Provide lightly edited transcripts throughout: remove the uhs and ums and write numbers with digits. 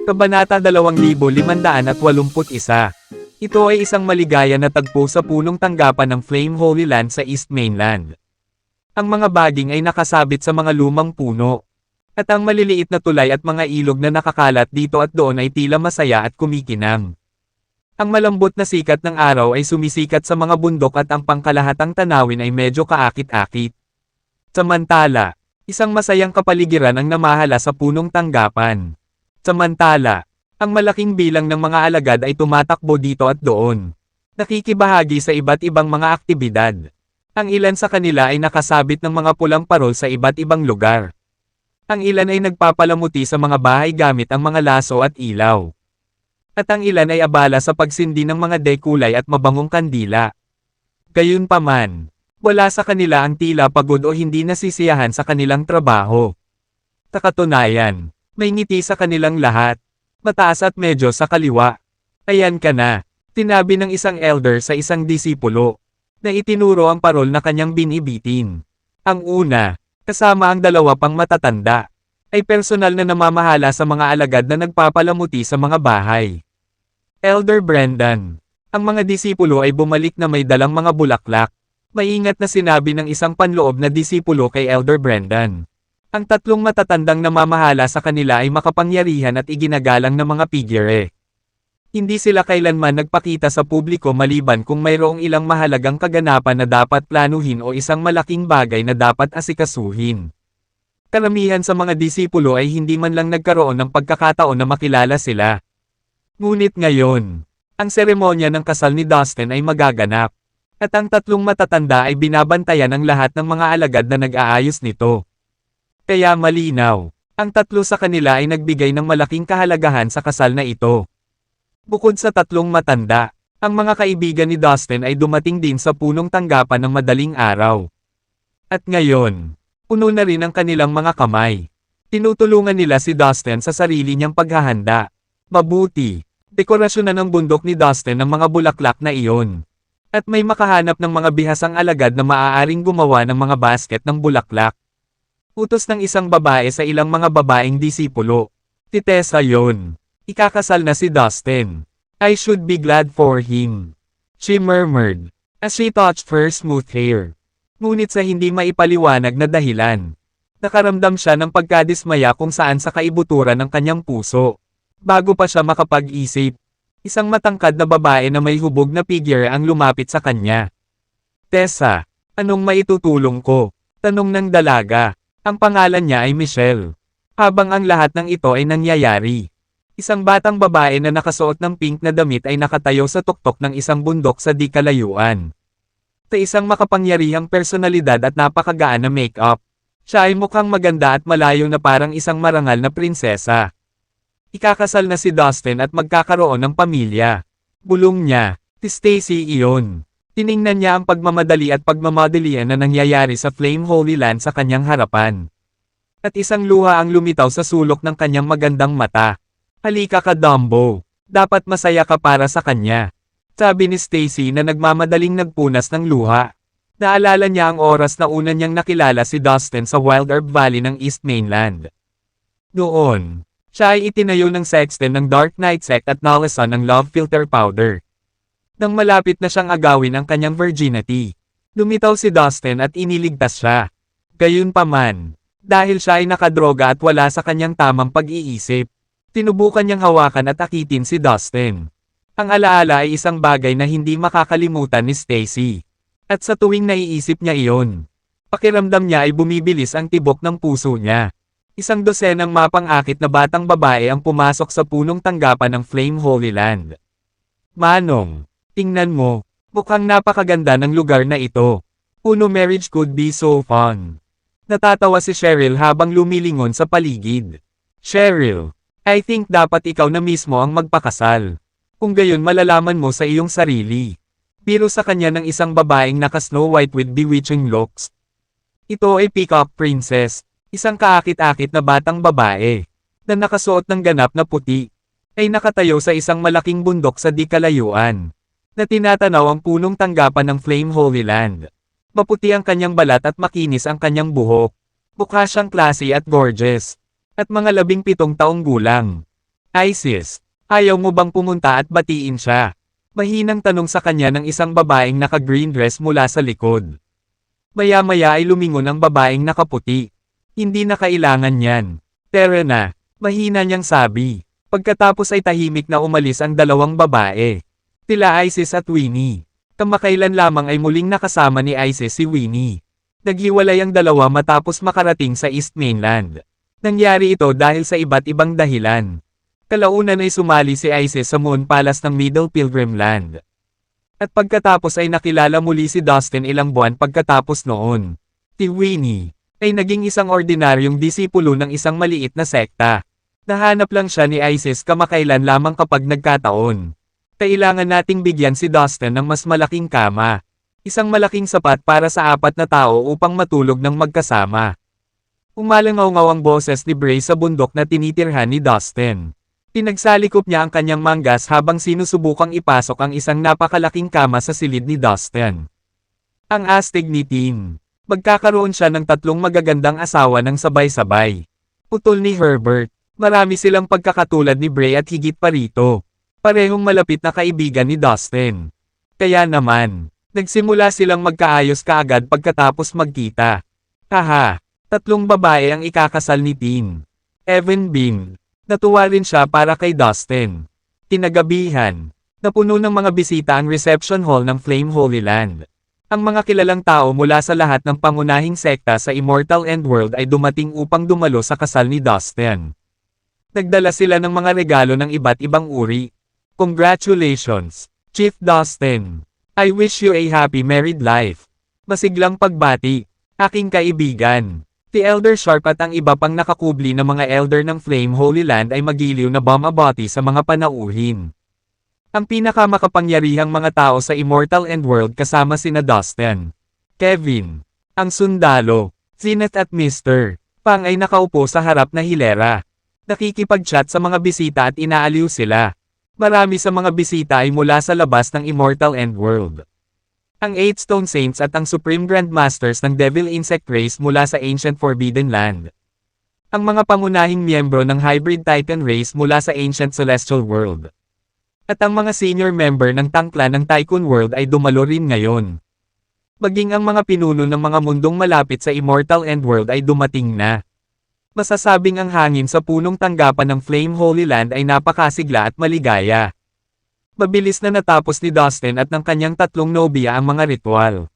Kabanata 2581. Ito ay isang maligaya na tagpo sa punong tanggapan ng Flame Holy Land sa East Mainland. Ang mga baging ay nakasabit sa mga lumang puno. At ang maliliit na tulay at mga ilog na nakakalat dito at doon ay tila masaya at kumikinang. Ang malambot na sikat ng araw ay sumisikat sa mga bundok at ang pangkalahatang tanawin ay medyo kaakit-akit. Samantala, isang masayang kapaligiran ang namahala sa punong tanggapan. Samantala, ang malaking bilang ng mga alagad ay tumatakbo dito at doon. Nakikibahagi sa iba't ibang mga aktibidad. Ang ilan sa kanila ay nakasabit ng mga pulang parol sa iba't ibang lugar. Ang ilan ay nagpapalamuti sa mga bahay gamit ang mga laso at ilaw. At ang ilan ay abala sa pagsindi ng mga dekulay at mabangong kandila. Gayunpaman, wala sa kanila ang tila pagod o hindi nasisiyahan sa kanilang trabaho. Sa katunayan, may ngiti sa kanilang lahat. Mataas at medyo sa kaliwa. Ayan ka na, tinabi ng isang elder sa isang disipulo, na itinuro ang parol na kanyang binibitin. Ang una, kasama ang dalawa pang matatanda, ay personal na namamahala sa mga alagad na nagpapalamuti sa mga bahay. Elder Brendan. Ang mga disipulo ay bumalik na may dalang mga bulaklak. Maingat na sinabi ng isang panloob na disipulo kay Elder Brendan. Ang tatlong matatandang namamahala sa kanila ay makapangyarihan at iginagalang ng mga pigire. Hindi sila kailanman nagpakita sa publiko maliban kung mayroong ilang mahalagang kaganapan na dapat planuhin o isang malaking bagay na dapat asikasuhin. Karamihan sa mga disipulo ay hindi man lang nagkaroon ng pagkakataon na makilala sila. Ngunit ngayon, ang seremonya ng kasal ni Dustin ay magaganap. At ang tatlong matatanda ay binabantayan ng lahat ng mga alagad na nag-aayos nito. Kaya malinaw, ang tatlo sa kanila ay nagbigay ng malaking kahalagahan sa kasal na ito. Bukod sa tatlong matanda, ang mga kaibigan ni Dustin ay dumating din sa punong tanggapan ng madaling araw. At ngayon, puno na rin ang kanilang mga kamay. Tinutulungan nila si Dustin sa sarili niyang paghahanda. Mabuti, dekorasyon na ng bundok ni Dustin ng mga bulaklak na iyon. At may makahanap ng mga bihasang alagad na maaaring gumawa ng mga basket ng bulaklak. Utos ng isang babae sa ilang mga babaeng disipulo. Titesa yon. Ikakasal na si Dustin. I should be glad for him. She murmured, as she touched her smooth hair. Ngunit sa hindi maipaliwanag na dahilan, nakaramdam siya ng pagkadismaya kung saan sa kaibuturan ng kanyang puso. Bago pa siya makapag-isip, isang matangkad na babae na may hubog na figure ang lumapit sa kanya. Tessa, anong maitutulong ko? Tanong ng dalaga. Ang pangalan niya ay Michelle. Habang ang lahat ng ito ay nangyayari, isang batang babae na nakasuot ng pink na damit ay nakatayo sa tuktok ng isang bundok sa di kalayuan. Sa isang makapangyarihang personalidad at napakagaan na make-up, siya ay mukhang maganda at malayo na parang isang marangal na prinsesa. Ikakasal na si Dustin at magkakaroon ng pamilya. Bulong niya, si Stacy iyon. Tiningnan niya ang pagmamadali at pagmamadalian na nangyayari sa Flame Holy Land sa kanyang harapan. At isang luha ang lumitaw sa sulok ng kanyang magandang mata. Halika ka Dumbo, dapat masaya ka para sa kanya. Sabi ni Stacy na nagmamadaling nagpunas ng luha. Naalala niya ang oras na una niyang nakilala si Dustin sa Wild Herb Valley ng East Mainland. Noon, siya ay itinayo ng sexton ng Dark Knight Sect at nalasan ng Love Filter Powder. Nang malapit na siyang agawin ang kanyang virginity, lumitaw si Dustin at iniligtas siya. Gayunpaman, dahil siya ay nakadroga at wala sa kanyang tamang pag-iisip, tinubukan niyang hawakan at akitin si Dustin. Ang alaala ay isang bagay na hindi makakalimutan ni Stacy. At sa tuwing naiisip niya iyon, pakiramdam niya ay bumibilis ang tibok ng puso niya. Isang dosenang mapang-akit na batang babae ang pumasok sa punong tanggapan ng Flame Holy Land. Manong, tingnan mo, mukhang napakaganda ng lugar na ito. Puno marriage could be so fun. Natatawa si Cheryl habang lumilingon sa paligid. Cheryl, I think dapat ikaw na mismo ang magpakasal. Kung gayon malalaman mo sa iyong sarili. Biro sa kanya ng isang babaeng naka-snow white with bewitching looks. Ito ay Peacock Princess, isang kaakit-akit na batang babae, na nakasuot ng ganap na puti, ay nakatayo sa isang malaking bundok sa di kalayuan, na tinatanaw ang punong tanggapan ng Flame Holy Land. Maputi ang kanyang balat at makinis ang kanyang buhok. Mukha siyang classy at gorgeous. at mga 17 taong gulang. Isis, ayaw mo bang pumunta at batiin siya? Mahinang tanong sa kanya ng isang babaeng naka-green dress mula sa likod. Maya-maya ay lumingon ang babaeng nakaputi. Hindi na kailangan yan. Tara na, mahina niyang sabi. Pagkatapos ay tahimik na umalis ang dalawang babae. Tila Isis at Winnie. Kamakailan lamang ay muling nakasama ni Isis si Winnie. Naghiwalay ang dalawa matapos makarating sa East Mainland. Nangyari ito dahil sa iba't ibang dahilan. Kalaunan ay sumali si Isis sa Moon Palace ng Middle Pilgrim Land. At pagkatapos ay nakilala muli si Dustin ilang buwan pagkatapos noon. Si Winnie ay naging isang ordinaryong disipulo ng isang maliit na sekta. Nahanap lang siya ni Isis kamakailan lamang kapag nagkataon. Kailangan nating bigyan si Dustin ng mas malaking kama. Isang malaking sapat para sa 4 na tao upang matulog ng magkasama. Umalangaw-ngaw ang boses ni Bray sa bundok na tinitirhan ni Dustin. Pinagsalikop niya ang kanyang manggas habang sinusubukang ipasok ang isang napakalaking kama sa silid ni Dustin. Ang astig ni Tin. Magkakaroon siya ng 3 magagandang asawa ng sabay-sabay. Putol ni Herbert. Marami silang pagkakatulad ni Bray at higit pa rito. Parehong malapit na kaibigan ni Dustin. Kaya naman, nagsimula silang magkaayos kaagad pagkatapos magkita. Haha, 3 babae ang ikakasal ni Tin. Evan Bean. Natuwa rin siya para kay Dustin. Kinagabihan, napuno ng mga bisita ang reception hall ng Flame Holy Land. Ang mga kilalang tao mula sa lahat ng pangunahing sekta sa Immortal Endworld ay dumating upang dumalo sa kasal ni Dustin. Nagdala sila ng mga regalo ng iba't ibang uri. Congratulations, Chief Dustin. I wish you a happy married life. Masiglang pagbati, aking kaibigan. Si Elder Sharp at ang iba pang nakakubli na mga elder ng Flame Holy Land ay magiliw na bumabati sa mga panauhin. Ang pinakamakapangyarihang mga tao sa Immortal Endworld kasama sina Dustin, Kevin, ang sundalo, Zenith at Mr. Pang ay nakaupo sa harap na hilera. Nakikipag-chat sa mga bisita at inaaliw sila. Marami sa mga bisita ay mula sa labas ng Immortal Endworld. Ang 8 Stone Saints at ang Supreme Grandmasters ng Devil Insect Race mula sa Ancient Forbidden Land. Ang mga pangunahing miyembro ng Hybrid Titan Race mula sa Ancient Celestial World. At ang mga senior member ng Tangkla ng Tycoon World ay dumalo rin ngayon. Maging ang mga pinuno ng mga mundong malapit sa Immortal Endworld ay dumating na. Masasabing ang hangin sa punong tanggapan ng Flame Holy Land ay napakasigla at maligaya. Mabilis na natapos ni Dustin at ng kanyang 3 nobya ang mga ritual.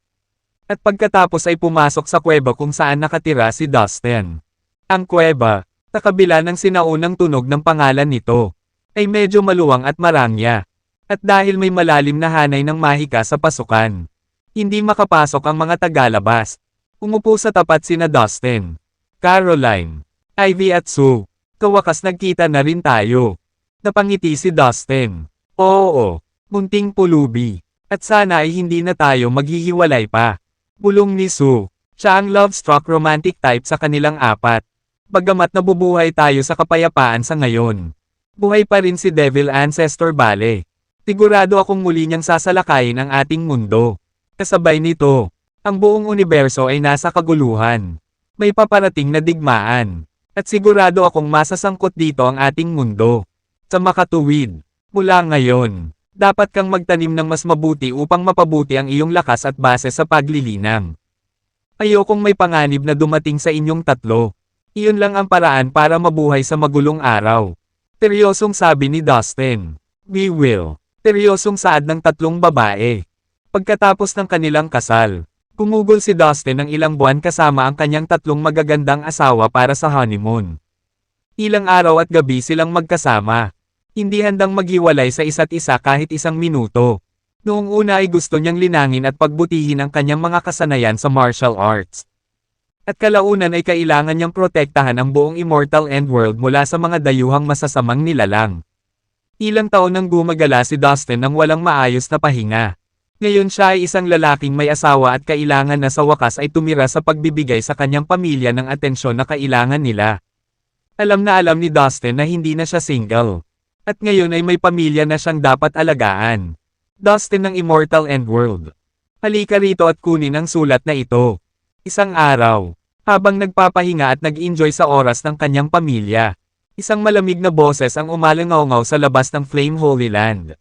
At pagkatapos ay pumasok sa kuweba kung saan nakatira si Dustin. Ang kuweba, sa kabila ng sinaunang tunog ng pangalan nito, ay medyo maluwang at marangya. At dahil may malalim na hanay ng mahika sa pasukan, hindi makapasok ang mga tagalabas. Umupo sa tapat sina Dustin, Caroline, Ivy at Sue. Kawakas nagkita na rin tayo. Napangiti si Dustin. Oo, munting pulubi. At sana ay hindi na tayo maghihiwalay pa. Bulong ni Sue. Siya ang love-struck romantic type sa kanilang 4. Bagamat nabubuhay tayo sa kapayapaan sa ngayon. Buhay pa rin si Devil Ancestor Bale. Sigurado akong muli niyang sasalakayin ang ating mundo. Kasabay nito, ang buong universo ay nasa kaguluhan. May paparating na digmaan. At sigurado akong masasangkot dito ang ating mundo. Sa makatuwid. Mula ngayon, dapat kang magtanim ng mas mabuti upang mapabuti ang iyong lakas at base sa paglilinang. Ayokong may panganib na dumating sa inyong 3. Iyon lang ang paraan para mabuhay sa magulong araw. Seryosong sabi ni Dustin. We will. Seryosong saad ng 3 babae. Pagkatapos ng kanilang kasal, gumugol si Dustin ng ilang buwan kasama ang kanyang 3 magagandang asawa para sa honeymoon. Ilang araw at gabi silang magkasama. Hindi handang maghiwalay sa isa't isa kahit isang minuto. Noong una ay gusto niyang linangin at pagbutihin ang kanyang mga kasanayan sa martial arts. At kalaunan ay kailangan niyang protektahan ang buong Immortal Endworld mula sa mga dayuhang masasamang nilalang. Ilang taon nang gumagala si Dustin nang walang maayos na pahinga. Ngayon siya ay isang lalaking may asawa at kailangan na sa wakas ay tumira sa pagbibigay sa kanyang pamilya ng atensyon na kailangan nila. Alam ni Dustin na hindi na siya single. At ngayon ay may pamilya na siyang dapat alagaan. Dustin ng Immortal Endworld. Halika rito at kunin ang sulat na ito. Isang araw, habang nagpapahinga at nag-enjoy sa oras ng kanyang pamilya. Isang malamig na boses ang umalangaw-ngaw sa labas ng Flame Holy Land.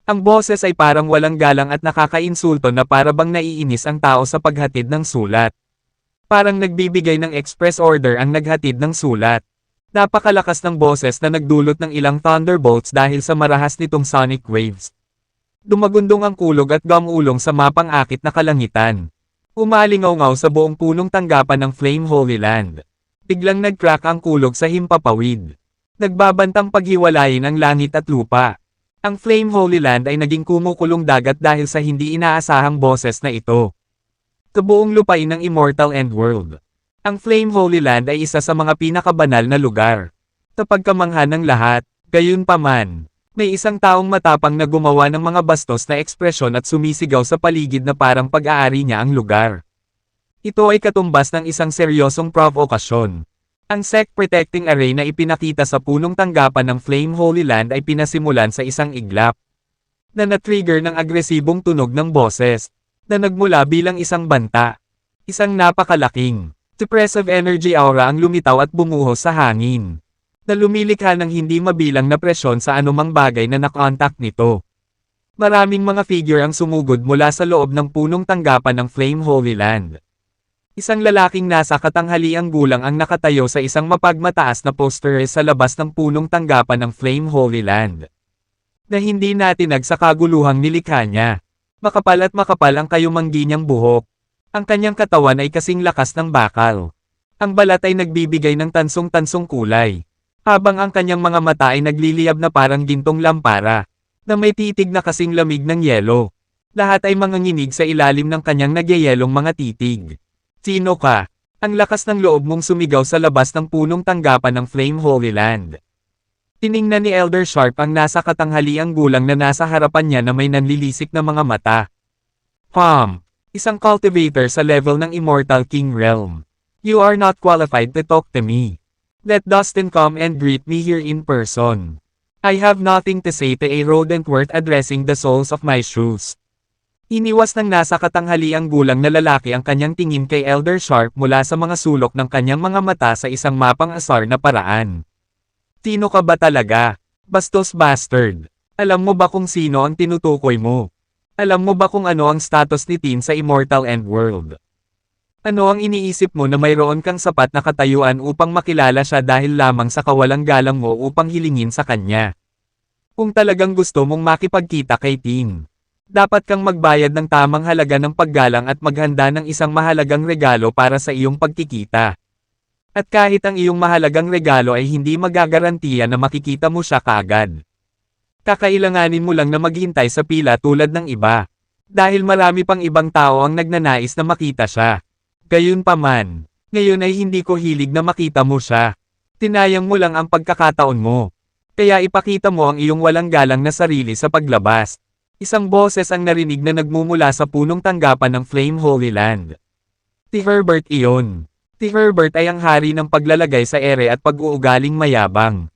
Ang boses ay parang walang galang at nakakainsulto na para bang naiinis ang tao sa paghatid ng sulat. Parang nagbibigay ng express order ang naghatid ng sulat. Napakalakas ng boses na nagdulot ng ilang thunderbolts dahil sa marahas nitong sonic waves. Dumagundong ang kulog at gamulong sa mapang akit na kalangitan. Umalingaw-ngaw sa buong punong tanggapan ng Flame Holy Land. Biglang nag-crack ang kulog sa himpapawid. Nagbabantang paghiwalayin ang langit at lupa. Ang Flame Holy Land ay naging kumukulong dagat dahil sa hindi inaasahang boses na ito. Kabuong lupain ng Immortal Endworld. Ang Flame Holy Land ay isa sa mga pinakabanal na lugar. Kapagkamangha ng lahat, gayunpaman, may isang taong matapang na gumawa ng mga bastos na ekspresyon at sumisigaw sa paligid na parang pag-aari niya ang lugar. Ito ay katumbas ng isang seryosong provokasyon. Ang Sect Protecting Array na ipinakita sa punong tanggapan ng Flame Holy Land ay pinasimulan sa isang iglap na na-trigger ng agresibong tunog ng boses na nagmula bilang isang banta. Isang napakalaking depressive energy aura ang lumitaw at bumuhos sa hangin, na lumilikha ng hindi mabilang na presyon sa anumang bagay na nakontak nito. Maraming mga figure ang sumugod mula sa loob ng punong tanggapan ng Flame Holy Land. Isang lalaking nasa katanghaliang gulang ang nakatayo sa isang mapagmataas na poster sa labas ng punong tanggapan ng Flame Holy Land, na hindi natinag sa kaguluhang nilikha niya. Makapal at makapal ang kayumanggi niyang buhok. Ang kanyang katawan ay kasing lakas ng bakal. Ang balat ay nagbibigay ng tansong-tansong kulay, habang ang kanyang mga mata ay nagliliyab na parang gintong lampara, na may titig na kasing lamig ng yelo. Lahat ay manganginig sa ilalim ng kanyang nagyayelong mga titig. Sino ka? Ang lakas ng loob mong sumigaw sa labas ng punong tanggapan ng Flame Holy Land. Tiningnan ni Elder Sharp ang nasa katanghaliang gulang na nasa harapan niya na may nanlilisik na mga mata. Isang cultivator sa level ng Immortal King Realm. You are not qualified to talk to me. Let Dustin come and greet me here in person. I have nothing to say to a rodent worth addressing the soles of my shoes. Iniwas ng nasa katanghaliang gulang na lalaki ang kanyang tingin kay Elder Sharp mula sa mga sulok ng kanyang mga mata sa isang mapang asar na paraan. Sino ka ba talaga? Bastos bastard. Alam mo ba kung sino ang tinutukoy mo? Alam mo ba kung ano ang status ni Tin sa Immortal Endworld? Ano ang iniisip mo na mayroon kang sapat na katayuan upang makilala siya dahil lamang sa kawalang galang mo upang hilingin sa kanya? Kung talagang gusto mong makipagkita kay Tin, dapat kang magbayad ng tamang halaga ng paggalang at maghanda ng isang mahalagang regalo para sa iyong pagkikita. At kahit ang iyong mahalagang regalo ay hindi magagarantiya na makikita mo siya kaagad. Kakailanganin mo lang na maghintay sa pila tulad ng iba. Dahil marami pang ibang tao ang nagnanais na makita siya. Gayunpaman, ngayon ay hindi ko hilig na makita mo siya. Tinayang mo lang ang pagkakataon mo. Kaya ipakita mo ang iyong walang galang na sarili sa paglabas. Isang boses ang narinig na nagmumula sa punong tanggapan ng Flame Holy Land. Si Herbert iyon. Si Herbert ay ang hari ng paglalagay sa ere at pag-uugaling mayabang.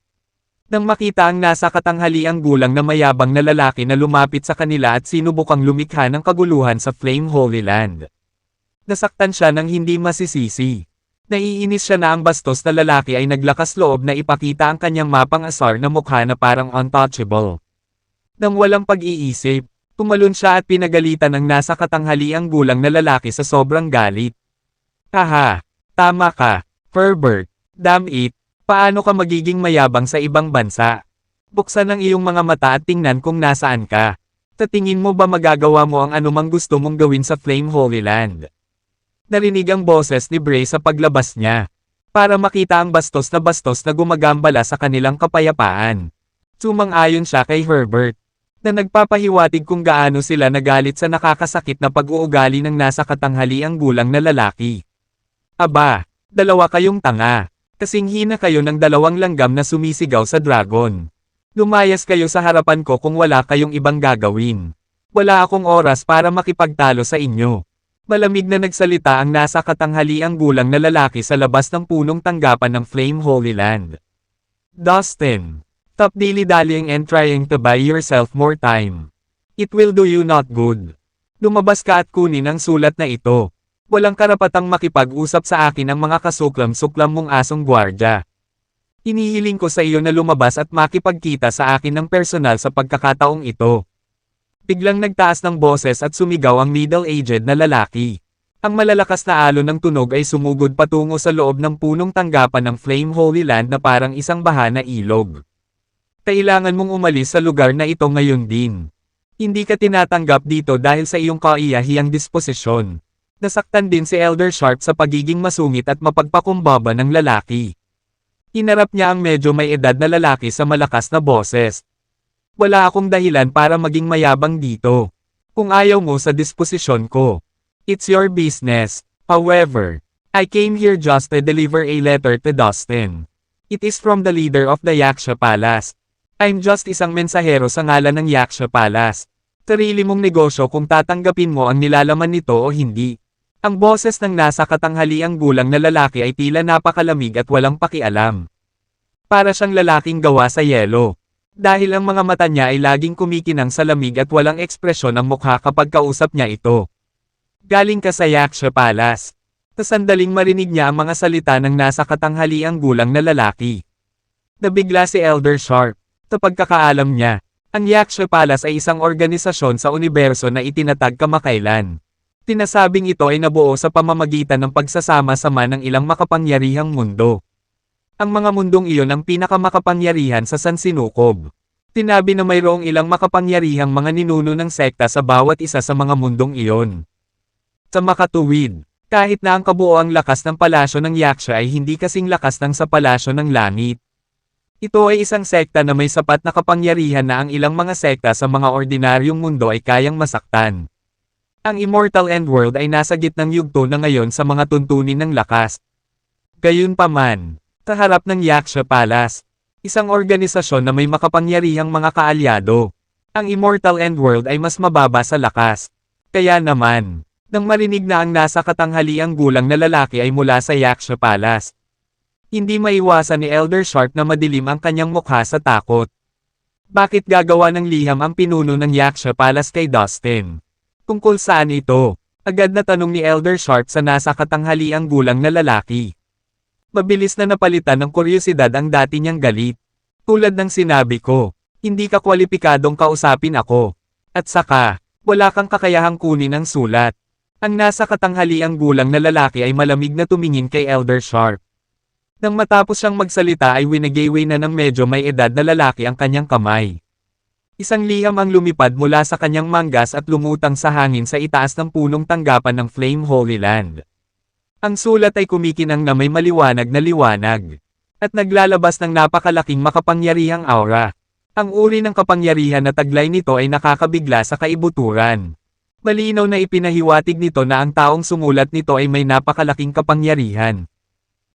Nang makita ang nasa katanghaliang gulang na mayabang na lalaki na lumapit sa kanila at sinubukang lumikha ng kaguluhan sa Flame Holy Land, nasaktan siya ng hindi masisisi. Naiinis siya na ang bastos na lalaki ay naglakas loob na ipakita ang kanyang mapang asar na mukha na parang untouchable. Nang walang pag-iisip, tumalon siya at pinagalitan ng nasa katanghaliang gulang na lalaki sa sobrang galit. Haha, tama ka, Herbert, damn it. Paano ka magiging mayabang sa ibang bansa? Buksan ang iyong mga mata at tingnan kung nasaan ka. Tatingin mo ba magagawa mo ang anumang gusto mong gawin sa Flame Holy Land? Narinig ang boses ni Bray sa paglabas niya. Para makita ang bastos na gumagambala sa kanilang kapayapaan. Sumang-ayon siya kay Herbert, na nagpapahiwatig kung gaano sila nagalit sa nakakasakit na pag-uugali ng nasa katanghaliang gulang na lalaki. Aba, dalawa kayong tanga. Kasing hina kayo ng dalawang langgam na sumisigaw sa dragon. Lumayas kayo sa harapan ko kung wala kayong ibang gagawin. Wala akong oras para makipagtalo sa inyo. Malamig na nagsalita ang nasa katanghaliang gulang na lalaki sa labas ng punong tanggapan ng Flame Holy Land. Dustin, stop dilly-dallying and trying to buy yourself more time. It will do you not good. Lumabas ka at kunin ang sulat na ito. Walang karapatang makipag-usap sa akin ang mga kasuklam-suklam mong asong gwardya. Inihiling ko sa iyo na lumabas at makipagkita sa akin ng personal sa pagkakataong ito. Biglang nagtaas ng boses at sumigaw ang middle-aged na lalaki. Ang malalakas na alon ng tunog ay sumugod patungo sa loob ng punong tanggapan ng Flame Holy Land na parang isang baha na ilog. Kailangan mong umalis sa lugar na ito ngayon din. Hindi ka tinatanggap dito dahil sa iyong kaiyahiyang disposisyon. Nasaktan din si Elder Sharp sa pagiging masungit at mapagpakumbaba ng lalaki. Hinarap niya ang medyo may edad na lalaki sa malakas na boses. Wala akong dahilan para maging mayabang dito. Kung ayaw mo sa disposisyon ko, it's your business. However, I came here just to deliver a letter to Dustin. It is from the leader of the Yaksha Palace. I'm just isang mensahero sa ngalan ng Yaksha Palace. Sarili mong negosyo kung tatanggapin mo ang nilalaman nito o hindi. Ang boses ng nasa katanghaliang gulang na lalaki ay tila napakalamig at walang pakialam. Para siyang lalaking gawa sa yelo. Dahil ang mga mata niya ay laging kumikinang sa lamig at walang ekspresyon ang mukha kapag kausap niya ito. Galing ka sa Yaksha Palace. Tasandaling marinig niya ang mga salita ng nasa katanghaliang gulang na lalaki. Nabigla si Elder Sharp. Sa pagkakaalam niya, ang Yaksha Palace ay isang organisasyon sa universo na itinatag kamakailan. Tinasabing ito ay nabuo sa pamamagitan ng pagsasama-sama ng ilang makapangyarihang mundo. Ang mga mundong iyon ang pinakamakapangyarihan sa sansinukob. Tinabi na mayroong ilang makapangyarihang mga ninuno ng sekta sa bawat isa sa mga mundong iyon. Sa makatuwid, kahit na ang kabuoang lakas ng palasyo ng Yaksha ay hindi kasing lakas ng sa palasyo ng langit. Ito ay isang sekta na may sapat na kapangyarihan na ang ilang mga sekta sa mga ordinaryong mundo ay kayang masaktan. Ang Immortal Endworld ay nasa gitnang yugto na ngayon sa mga tuntunin ng lakas. Gayunpaman, sa harap ng Yaksha Palace, isang organisasyon na may makapangyarihang mga kaalyado. Ang Immortal Endworld ay mas mababa sa lakas. Kaya naman, nang marinig na ang nasa katanghaliang gulang na lalaki ay mula sa Yaksha Palace, hindi maiwasan ni Elder Sharp na madilim ang kanyang mukha sa takot. Bakit gagawa ng liham ang pinuno ng Yaksha Palace kay Dustin? Tungkol saan ito? Agad na tanong ni Elder Sharp sa nasa katanghaliang gulang na lalaki. Mabilis na napalitan ng kuryosidad ang dati niyang galit. Tulad ng sinabi ko, hindi ka kwalipikadong kausapin ako. At saka, wala kang kakayahang kunin ang sulat. Ang nasa katanghaliang gulang na lalaki ay malamig na tumingin kay Elder Sharp. Nang matapos siyang magsalita ay winagay na ng medyo may edad na lalaki ang kanyang kamay. Isang liham ang lumipad mula sa kanyang manggas at lumutang sa hangin sa itaas ng punong tanggapan ng Flame Holy Land. Ang sulat ay kumikinang na may maliwanag na liwanag. At naglalabas ng napakalaking makapangyarihang aura. Ang uri ng kapangyarihan na taglay nito ay nakakabigla sa kaibuturan. Malinaw na ipinahiwatig nito na ang taong sumulat nito ay may napakalaking kapangyarihan.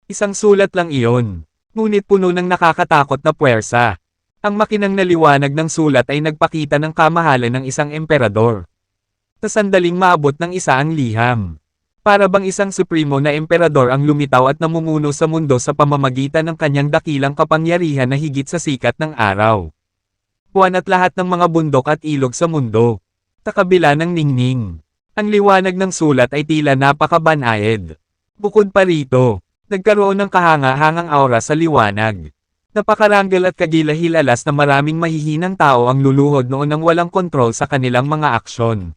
Isang sulat lang iyon. Ngunit puno ng nakakatakot na puwersa. Ang makinang na liwanag ng sulat ay nagpakita ng kamahalan ng isang emperador. Sa sandaling maabot ng isa ang liham. Para bang isang supremo na emperador ang lumitaw at namumuno sa mundo sa pamamagitan ng kanyang dakilang kapangyarihan na higit sa sikat ng araw. Buwan at lahat ng mga bundok at ilog sa mundo. Sa kabila ng ningning. Ang liwanag ng sulat ay tila napakabanayad. Bukod pa rito, nagkaroon ng kahanga-hangang aura sa liwanag. Napakaranggal at kagilahilalas na maraming mahihinang tao ang luluhod noon nang walang kontrol sa kanilang mga aksyon.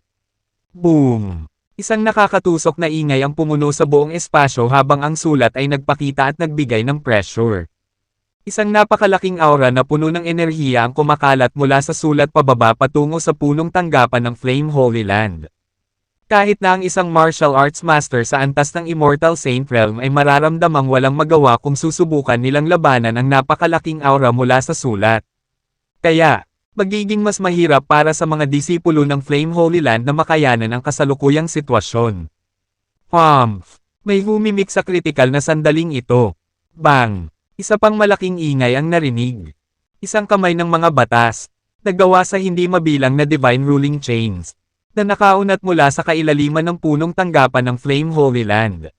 Boom! Isang nakakatusok na ingay ang pumuno sa buong espasyo habang ang sulat ay nagpakita at nagbigay ng pressure. Isang napakalaking aura na puno ng enerhiya ang kumakalat mula sa sulat pababa patungo sa punong tanggapan ng Flame Holy Land. Kahit na ang isang martial arts master sa antas ng Immortal Saint Realm ay mararamdamang walang magawa kung susubukan nilang labanan ang napakalaking aura mula sa sulat. Kaya, magiging mas mahirap para sa mga disipulo ng Flame Holy Land na makayanan ang kasalukuyang sitwasyon. May humimik sa kritikal na sandaling ito. Bang! Isa pang malaking ingay ang narinig. Isang kamay ng mga batas, nagawa sa hindi mabilang na divine ruling chains, na nakaunat mula sa kailaliman ng punong tanggapan ng Flame Holy Land.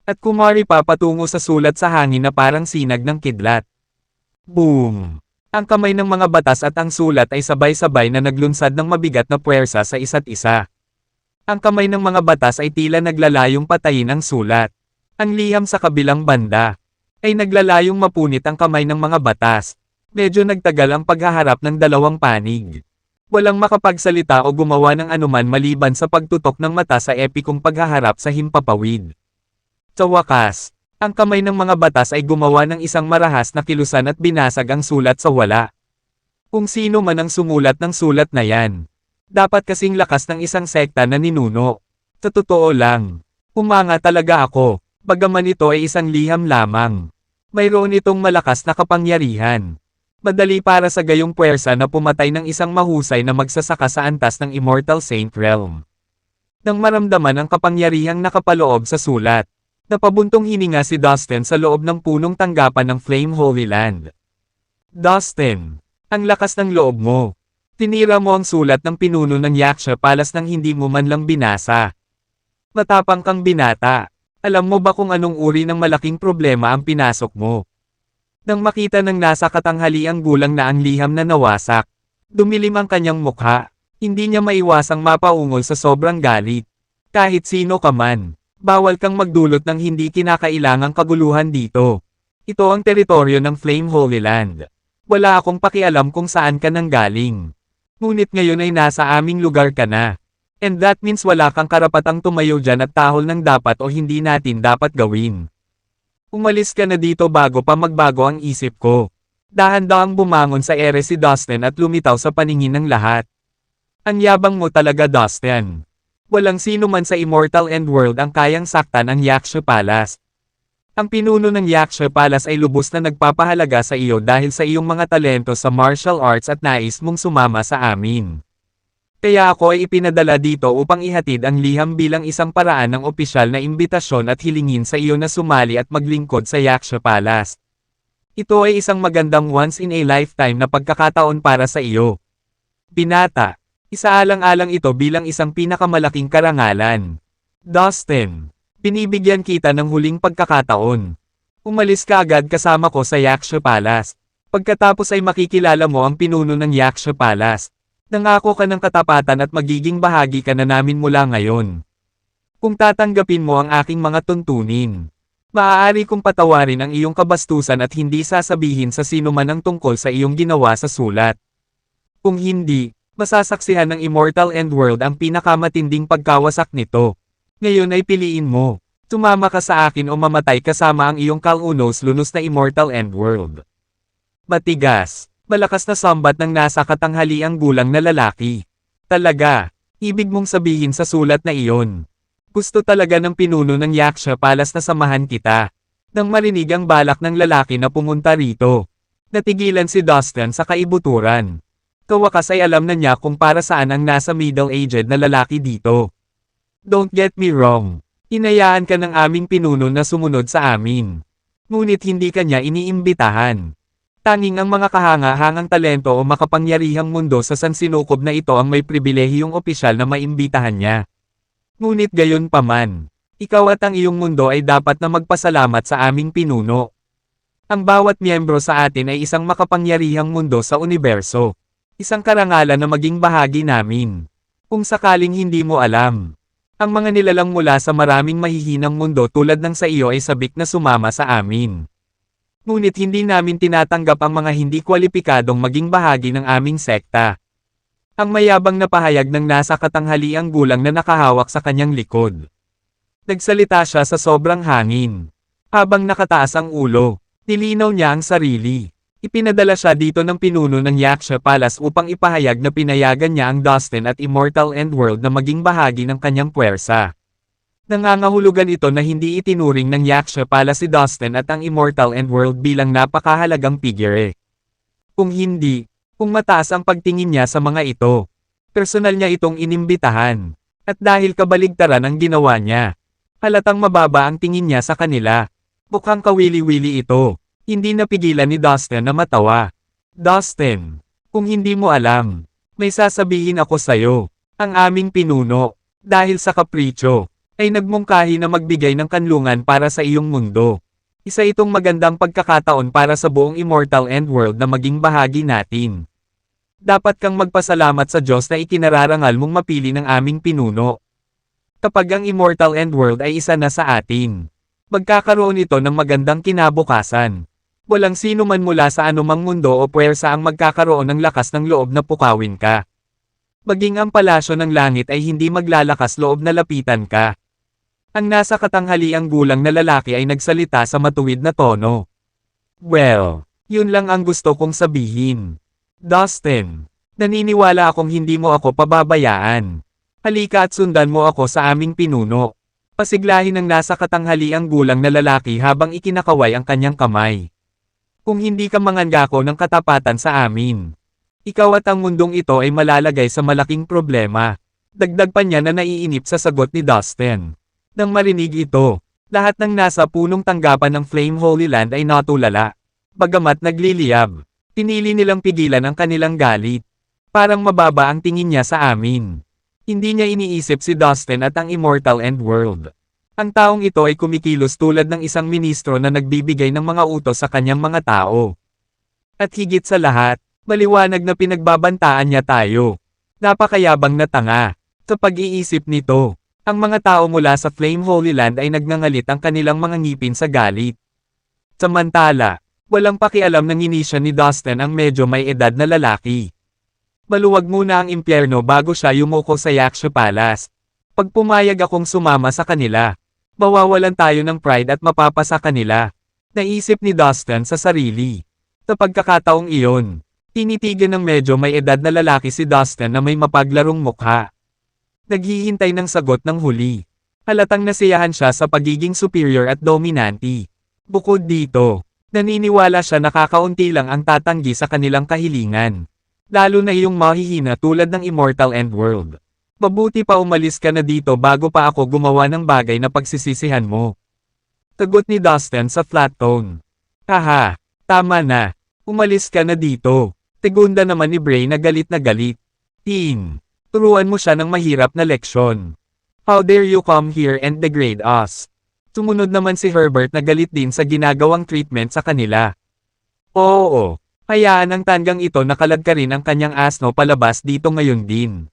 At kumari pa patungo sa sulat sa hangin na parang sinag ng kidlat. Boom! Ang kamay ng mga batas at ang sulat ay sabay-sabay na naglunsad ng mabigat na puwersa sa isa't isa. Ang kamay ng mga batas ay tila naglalayong patayin ang sulat. Ang liham sa kabilang banda ay naglalayong mapunit ang kamay ng mga batas. Medyo nagtagal ang paghaharap ng dalawang panig. Walang makapagsalita o gumawa ng anuman maliban sa pagtutok ng mata sa epikong paghaharap sa himpapawid. Sa wakas, ang kamay ng mga batas ay gumawa ng isang marahas na kilusan at binasag ang sulat sa wala. Kung sino man ang sumulat ng sulat na yan, dapat kasing lakas ng isang sekta na ninuno. Sa totoo lang, humanga talaga ako, bagaman ito ay isang liham lamang. Mayroon itong malakas na kapangyarihan. Madali para sa gayong puwersa na pumatay ng isang mahusay na magsasaka sa antas ng Immortal Saint Realm. Nang maramdaman ang kapangyarihang nakapaloob sa sulat, napabuntong hininga si Dustin sa loob ng punong tanggapan ng Flame Holy Land. Dustin, ang lakas ng loob mo. Tinira mo ang sulat ng pinuno ng Yaksha Palace nang hindi mo man lang binasa. Matapang kang binata. Alam mo ba kung anong uri ng malaking problema ang pinasok mo? Nang makita ng nasa katanghaliang gulang na ang liham na nawasak, dumilim ang kanyang mukha. Hindi niya maiwasang mapaungol sa sobrang galit. Kahit sino ka man, bawal kang magdulot ng hindi kinakailangang kaguluhan dito. Ito ang teritoryo ng Flame Holy Land. Wala akong pakialam kung saan ka nanggaling. Ngunit ngayon ay nasa aming lugar ka na. And that means wala kang karapatang tumayo dyan at tahol ng dapat o hindi natin dapat gawin. Umalis ka na dito bago pa magbago ang isip ko. Dahan-dahang bumangon sa ere si Dustin at lumitaw sa paningin ng lahat. Ang yabang mo talaga, Dustin. Walang sino man sa Immortal End World ang kayang saktan ang Yaksha Palace. Ang pinuno ng Yaksha Palace ay lubos na nagpapahalaga sa iyo dahil sa iyong mga talento sa martial arts at nais mong sumama sa amin. Kaya ako ay ipinadala dito upang ihatid ang liham bilang isang paraan ng opisyal na imbitasyon at hilingin sa iyo na sumali at maglingkod sa Yaksha Palace. Ito ay isang magandang once-in-a-lifetime na pagkakataon para sa iyo. Binata, isaalang-alang ito bilang isang pinakamalaking karangalan. Dustin, binibigyan kita ng huling pagkakataon. Umalis ka agad kasama ko sa Yaksha Palace. Pagkatapos ay makikilala mo ang pinuno ng Yaksha Palace. Nangako ka ng katapatan at magiging bahagi ka na namin mula ngayon. Kung tatanggapin mo ang aking mga tuntunin, maaari kong patawarin ang iyong kabastusan at hindi sasabihin sa sino man ang tungkol sa iyong ginawa sa sulat. Kung hindi, masasaksihan ng Immortal End World ang pinakamatinding pagkawasak nito. Ngayon ay piliin mo, tumama ka sa akin o mamatay kasama ang iyong kalunos-lunos na Immortal End World. Matigas. Malakas na sambat ng nasa katanghaliang gulang na lalaki. Talaga, ibig mong sabihin sa sulat na iyon. Gusto talaga ng pinuno ng Yaksha Palace na samahan kita. Nang marinig ang balak ng lalaki na pumunta rito, natigilan si Dustin sa kaibuturan. Kawakas ay alam na niya kung para saan ang nasa middle-aged na lalaki dito. Don't get me wrong, inayaan ka ng aming pinuno na sumunod sa amin. Ngunit hindi ka niya iniimbitahan. Tanging ang mga kahanga-hangang talento o makapangyarihang mundo sa sansinukob na ito ang may pribilehiyong opisyal na maimbitahan niya. Ngunit gayon pa man, ikaw at ang iyong mundo ay dapat na magpasalamat sa aming pinuno. Ang bawat miyembro sa atin ay isang makapangyarihang mundo sa universo. Isang karangalan na maging bahagi namin. Kung sakaling hindi mo alam, ang mga nilalang mula sa maraming mahihinang mundo tulad ng sa iyo ay sabik na sumama sa amin. Ngunit hindi namin tinatanggap ang mga hindi kwalipikadong maging bahagi ng aming sekta. Ang mayabang na pahayag ng nasa katanghaliang gulang na nakahawak sa kanyang likod. Nagsalita siya sa sobrang hangin. Habang nakataas ang ulo, nilinaw niya ang sarili. Ipinadala siya dito ng pinuno ng Yaksha Palace upang ipahayag na pinayagan niya ang Dustin at Immortal End World na maging bahagi ng kanyang puwersa. Nangangahulugan ito na hindi itinuring ng Yaksha Palace si Dustin at ang Immortal End World bilang napakahalagang figure. Kung hindi, kung mataas ang pagtingin niya sa mga ito, personal niya itong inimbitahan. At dahil kabaligtaran ang ginawa niya, halatang mababa ang tingin niya sa kanila. Mukhang kawili-wili ito. Hindi napigilan ni Dustin na matawa. Dustin, kung hindi mo alam, may sasabihin ako sa'yo. Ang aming pinuno, dahil sa kapritsyo, ay nagmungkahi na magbigay ng kanlungan para sa iyong mundo. Isa itong magandang pagkakataon para sa buong Immortal End World na maging bahagi natin. Dapat kang magpasalamat sa Diyos na ikinararangal mong mapili ng aming pinuno. Kapag ang Immortal End World ay isa na sa atin, magkakaroon ito ng magandang kinabukasan. Walang sino man mula sa anumang mundo o puwersa ang magkakaroon ng lakas ng loob na pukawin ka. Maging ang palasyo ng langit ay hindi maglalakas loob na lapitan ka. Ang nasa katanghaliang gulang na lalaki ay nagsalita sa matuwid na tono. Well, yun lang ang gusto kong sabihin. Dustin, naniniwala akong hindi mo ako pababayaan. Halika at sundan mo ako sa aming pinuno. Pasiglahin ng nasa katanghaliang gulang na lalaki habang ikinakaway ang kanyang kamay. Kung hindi ka mangangako ng katapatan sa amin, ikaw at ang mundong ito ay malalagay sa malaking problema. Dagdag pa niya na naiinip sa sagot ni Dustin. Nang marinig ito, lahat ng nasa punong tanggapan ng Flame Holy Land ay natulala. Bagamat nagliliyab, pinili nilang pigilan ang kanilang galit. Parang mababa ang tingin niya sa amin. Hindi niya iniisip si Dustin at ang Immortal End World. Ang taong ito ay kumikilos tulad ng isang ministro na nagbibigay ng mga utos sa kanyang mga tao. At higit sa lahat, maliwanag na pinagbabantaan niya tayo. Napakayabang na tanga. Sa pag-iisip nito, ang mga tao mula sa Flame Holy Land ay nagngangalit ang kanilang mga ngipin sa galit. Samantala, walang pakialam ng inisya ni Dustin ang medyo may edad na lalaki. Maluwag muna ang impyerno bago siya yumuko sa Yaksha Palace. Pag pumayag akong sumama sa kanila, mawawalan tayo ng pride at mapapasa kanila. Naisip ni Dustin sa sarili. Sa pagkakataong iyon, tinitigan ng medyo may edad na lalaki si Dustin na may mapaglarong mukha. Naghihintay ng sagot ng huli. Halatang nasiyahan siya sa pagiging superior at dominante. Bukod dito, naniniwala siya na kakaunti lang ang tatanggi sa kanilang kahilingan. Lalo na iyong mahihina tulad ng Immortal End World. Mabuti pa umalis ka na dito bago pa ako gumawa ng bagay na pagsisisihan mo. Tagot ni Dustin sa flat tone. Haha, tama na. Umalis ka na dito. Tegunda naman ni Bray na galit na galit. Teen, turuan mo siya ng mahirap na leksyon. How dare you come here and degrade us? Sumunod naman si Herbert na galit din sa ginagawang treatment sa kanila. Oo. Hayaan ang tanggang ito na kaladkarin ang kanyang asno palabas dito ngayon din.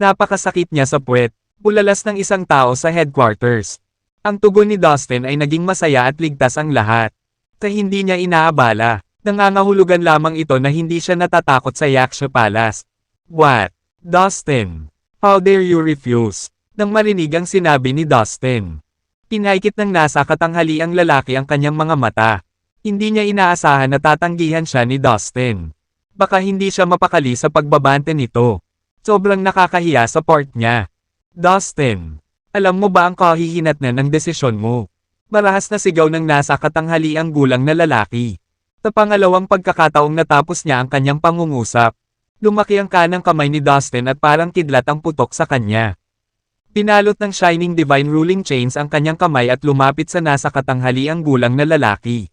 Napakasakit niya sa puwet, bulalas ng isang tao sa headquarters. Ang tugon ni Dustin ay naging masaya at ligtas ang lahat. Sa hindi niya inaabala, nangangahulugan lamang ito na hindi siya natatakot sa Yaksha Palace. What? Dustin? How dare you refuse? Nang marinig ang sinabi ni Dustin. Pinaikit ng nasa katanghaliang lalaki ang kanyang mga mata. Hindi niya inaasahan na tatanggihan siya ni Dustin. Baka hindi siya mapakali sa pagbabante nito. Sobrang nakakahiya sa part niya. Dustin, alam mo ba ang kahihinatnan ng desisyon mo? Marahas na sigaw ng nasa katanghaliang gulang na lalaki. Sa pangalawang pagkakataong natapos niya ang kanyang pangungusap, lumaki ang kanang kamay ni Dustin at parang kidlat ang putok sa kanya. Pinalot ng Shining Divine Ruling Chains ang kanyang kamay at lumapit sa nasa katanghaliang gulang na lalaki.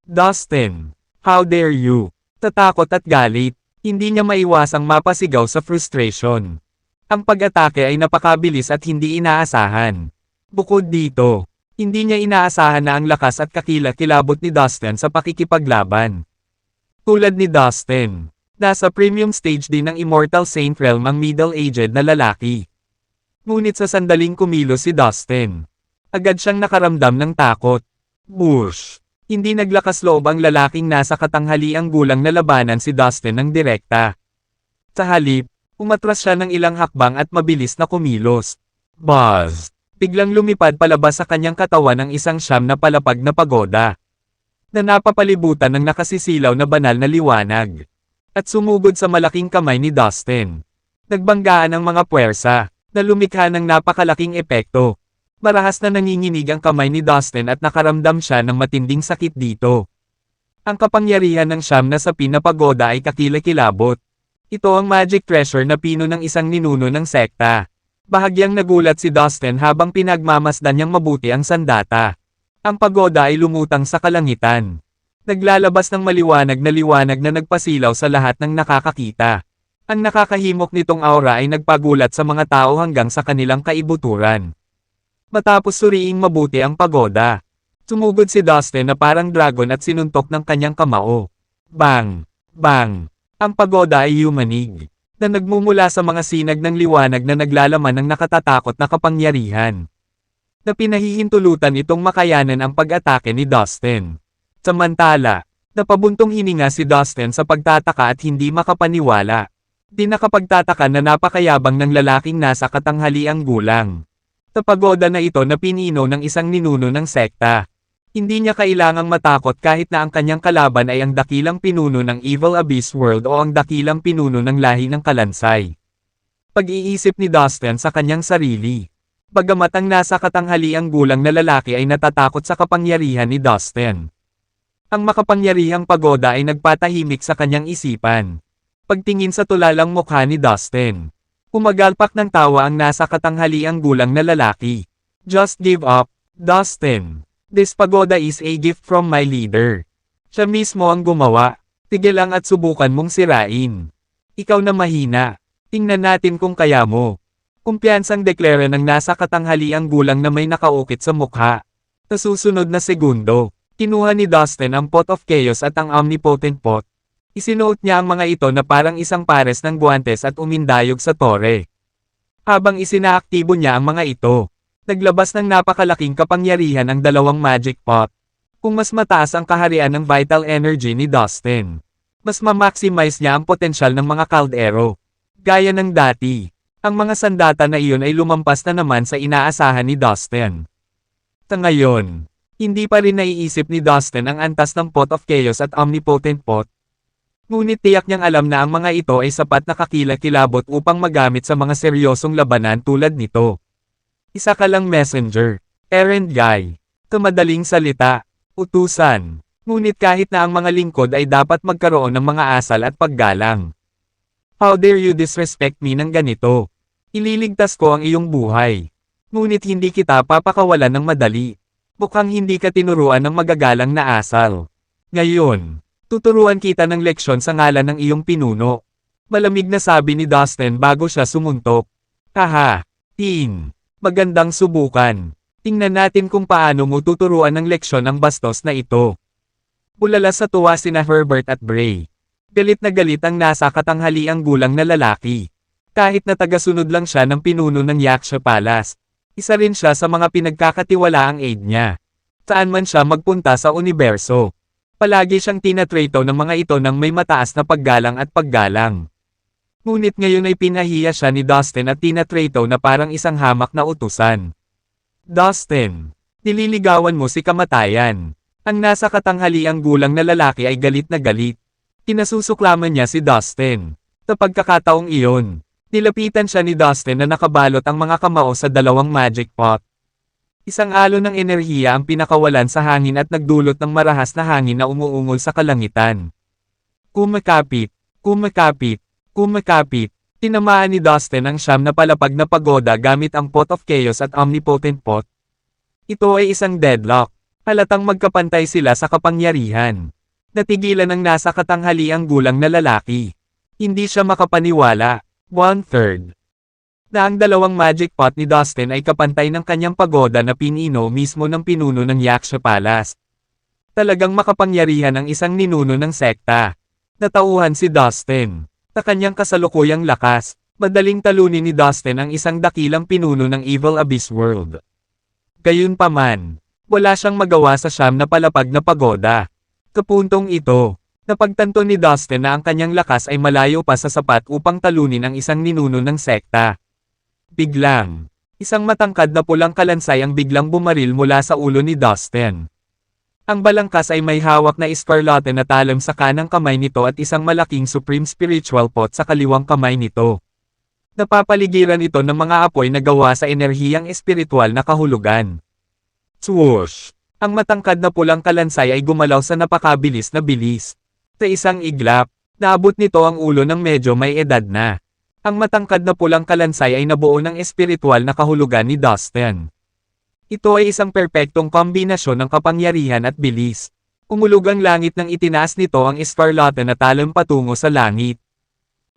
Dustin, how dare you? Tatakot at galit, hindi niya maiwasang mapasigaw sa frustration. Ang pag-atake ay napakabilis at hindi inaasahan. Bukod dito, hindi niya inaasahan na ang lakas at kakilakilabot ni Dustin sa pakikipaglaban. Tulad ni Dustin, nasa premium stage din ng Immortal Saint Realm ang middle-aged na lalaki. Ngunit sa sandaling kumilos si Dustin, agad siyang nakaramdam ng takot. Bush! Hindi naglakas loob ang lalaking nasa katanghaliang gulang na labanan si Dustin ng direkta. Sa halip, umatras siya ng ilang hakbang at mabilis na kumilos. Buzz! Biglang lumipad palabas sa kanyang katawan ang isang siyam na palapag na pagoda, na napapalibutan ng nakasisilaw na banal na liwanag. At sumugod sa malaking kamay ni Dustin. Nagbanggaan ang mga puwersa, na lumikha ng napakalaking epekto. Marahas na nanginginig ang kamay ni Dustin at nakaramdam siya ng matinding sakit dito. Ang kapangyarihan ng siyam na sapin na pagoda ay kakilakilabot. Ito ang magic treasure na pino ng isang ninuno ng sekta. Bahagyang nagulat si Dustin habang pinagmamasdan niyang mabuti ang sandata. Ang pagoda ay lumutang sa kalangitan. Naglalabas ng maliwanag na nagpasilaw sa lahat ng nakakakita. Ang nakakahimok nitong aura ay nagpagulat sa mga tao hanggang sa kanilang kaibuturan. Matapos suriing mabuti ang pagoda, sumugod si Dustin na parang dragon at sinuntok ng kanyang kamao. Bang! Bang! Ang pagoda ay yumanig. na nagmumula sa mga sinag ng liwanag na naglalaman ng nakatatakot na kapangyarihan. Na pinahihintulutan itong makayanan ang pag-atake ni Dustin. Samantala, napabuntong hininga si Dustin sa pagtataka at hindi makapaniwala. Di nakapagtataka na napakayabang ng lalaking nasa katanghaliang gulang. Sa pagoda na ito na pinino ng isang ninuno ng sekta. Hindi niya kailangang matakot kahit na ang kanyang kalaban ay ang dakilang pinuno ng Evil Abyss World o ang dakilang pinuno ng lahi ng Kalansay. Pag-iisip ni Dustin sa kanyang sarili. Bagamat ang nasa katanghaliang gulang na lalaki ay natatakot sa kapangyarihan ni Dustin. Ang makapangyarihang pagoda ay nagpatahimik sa kanyang isipan. Pagtingin sa tulalang mukha ni Dustin. Umagalpak ng tawa ang nasa katanghaliang gulang na lalaki. Just give up, Dustin. This pagoda is a gift from my leader. Siya mismo ang gumawa. Tigil lang at subukan mong sirain. Ikaw na mahina. Tingnan natin kung kaya mo. Kumpiyansang deklara ng nasa katanghaliang gulang na may nakaukit sa mukha. Sa susunod na segundo, kinuha ni Dustin ang Pot of Chaos at ang Omnipotent Pot. Isinuot niya ang mga ito na parang isang pares ng guwantes at umindayog sa tore. Habang isinaaktibo niya ang mga ito, naglabas ng napakalaking kapangyarihan ang dalawang magic pot. Kung mas mataas ang kaharian ng vital energy ni Dustin, mas ma-maximize niya ang potensyal ng mga kaldero. Gaya ng dati, ang mga sandata na iyon ay lumampas na naman sa inaasahan ni Dustin. Sa ngayon, hindi pa rin naiisip ni Dustin ang antas ng Pot of Chaos at Omnipotent Pot. Ngunit tiyak niyang alam na ang mga ito ay sapat na kakilakilabot upang magamit sa mga seryosong labanan tulad nito. Isa ka lang messenger, errand guy, madaling salita, utusan. Ngunit kahit na ang mga lingkod ay dapat magkaroon ng mga asal at paggalang. How dare you disrespect me ng ganito? Ililigtas ko ang iyong buhay. Ngunit hindi kita papakawalan ng madali. Mukhang hindi ka tinuruan ng magagalang na asal. Ngayon, tuturuan kita ng leksyon sa ngalan ng iyong pinuno. Malamig na sabi ni Dustin bago siya sumuntok. Haha, teen. Magandang subukan. Tingnan natin kung paano mo tuturuan ng leksyon ang bastos na ito. Bulala sa tuwa sina Herbert at Bray. Galit na galit ang nasa katanghaliang gulang na lalaki. Kahit na tagasunod lang siya ng pinuno ng Yaksha Palace, isa rin siya sa mga pinagkakatiwalaang aide niya. Saan man siya magpunta sa universo, palagi siyang tinatrato ng mga ito ng may mataas na paggalang at paggalang. Ngunit ngayon ay pinahiya siya ni Dustin at tinatrato na parang isang hamak na utusan. Dustin, nililigawan mo si kamatayan. Ang nasa katanghaliang gulang na lalaki ay galit na galit. Kinasusuklaman niya si Dustin. Sa pagkakataong iyon, nilapitan siya ni Dustin na nakabalot ang mga kamao sa dalawang magic pot. Isang alon ng enerhiya ang pinakawalan sa hangin at nagdulot ng marahas na hangin na umuungol sa kalangitan. Kumakapit, kumakapit, kumakapit. Tinamaan ni Dustin ang siyam na palapag na pagoda gamit ang Pot of Chaos at Omnipotent Pot. Ito ay isang deadlock. Halatang magkapantay sila sa kapangyarihan. Natigilan ang nasa katanghaliang gulang na lalaki. Hindi siya makapaniwala. 1/3. Na ang dalawang magic pot ni Dustin ay kapantay ng kanyang pagoda na pinino mismo ng pinuno ng Yaksha Palace. Talagang makapangyarihan ang isang ninuno ng sekta. Natauhan si Dustin. Sa kanyang kasalukuyang lakas, madaling talunin ni Dustin ang isang dakilang pinuno ng Evil Abyss World. Gayunpaman, wala siyang magawa sa siyam na palapag na pagoda. Sa puntong ito, napagtanto ni Dustin na ang kanyang lakas ay malayo pa sa sapat upang talunin ang isang ninuno ng sekta. Biglang, isang matangkad na pulang kalansay ang biglang bumaril mula sa ulo ni Dustin. Ang balangkas ay may hawak na eskarlate na talam sa kanang kamay nito at isang malaking Supreme Spiritual Pot sa kaliwang kamay nito. Napapaligiran ito ng mga apoy na gawa sa enerhiyang espiritual na kahulugan. Swoosh! Ang matangkad na pulang kalansay ay gumalaw sa napakabilis na bilis. Sa isang iglap, naabot nito ang ulo ng medyo may edad na. Ang matangkad na pulang kalansay ay nabuo ng espiritual na kahulugan ni Dustin. Ito ay isang perpektong kombinasyon ng kapangyarihan at bilis. Umulog ang langit nang itinaas nito ang eskarlate na talam patungo sa langit.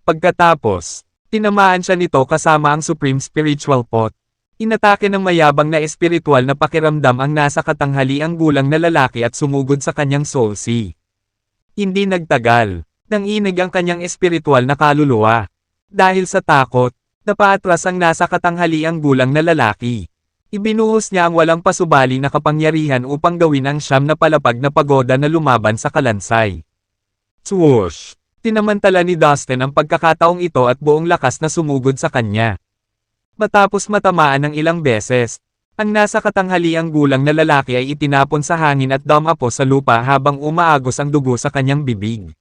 Pagkatapos, tinamaan siya nito kasama ang Supreme Spiritual Pot. Inatake ng mayabang na espiritual na pakiramdam ang nasa katanghaliang gulang na lalaki at sumugod sa kanyang soul sea. Hindi nagtagal, nanginig ang kanyang espiritual na kaluluwa. Dahil sa takot, napaatras ang nasa katanghaliang gulang na lalaki. Ibinuhos niya ang walang pasubali na kapangyarihan upang gawin ang siyam na palapag na pagoda na lumaban sa kalansay. Swoosh! Tinamantala ni Dustin ang pagkakataong ito at buong lakas na sumugod sa kanya. Matapos matamaan ng ilang beses, ang nasa katanghaliang gulang na lalaki ay itinapon sa hangin at dumapo sa lupa habang umaagos ang dugo sa kanyang bibig.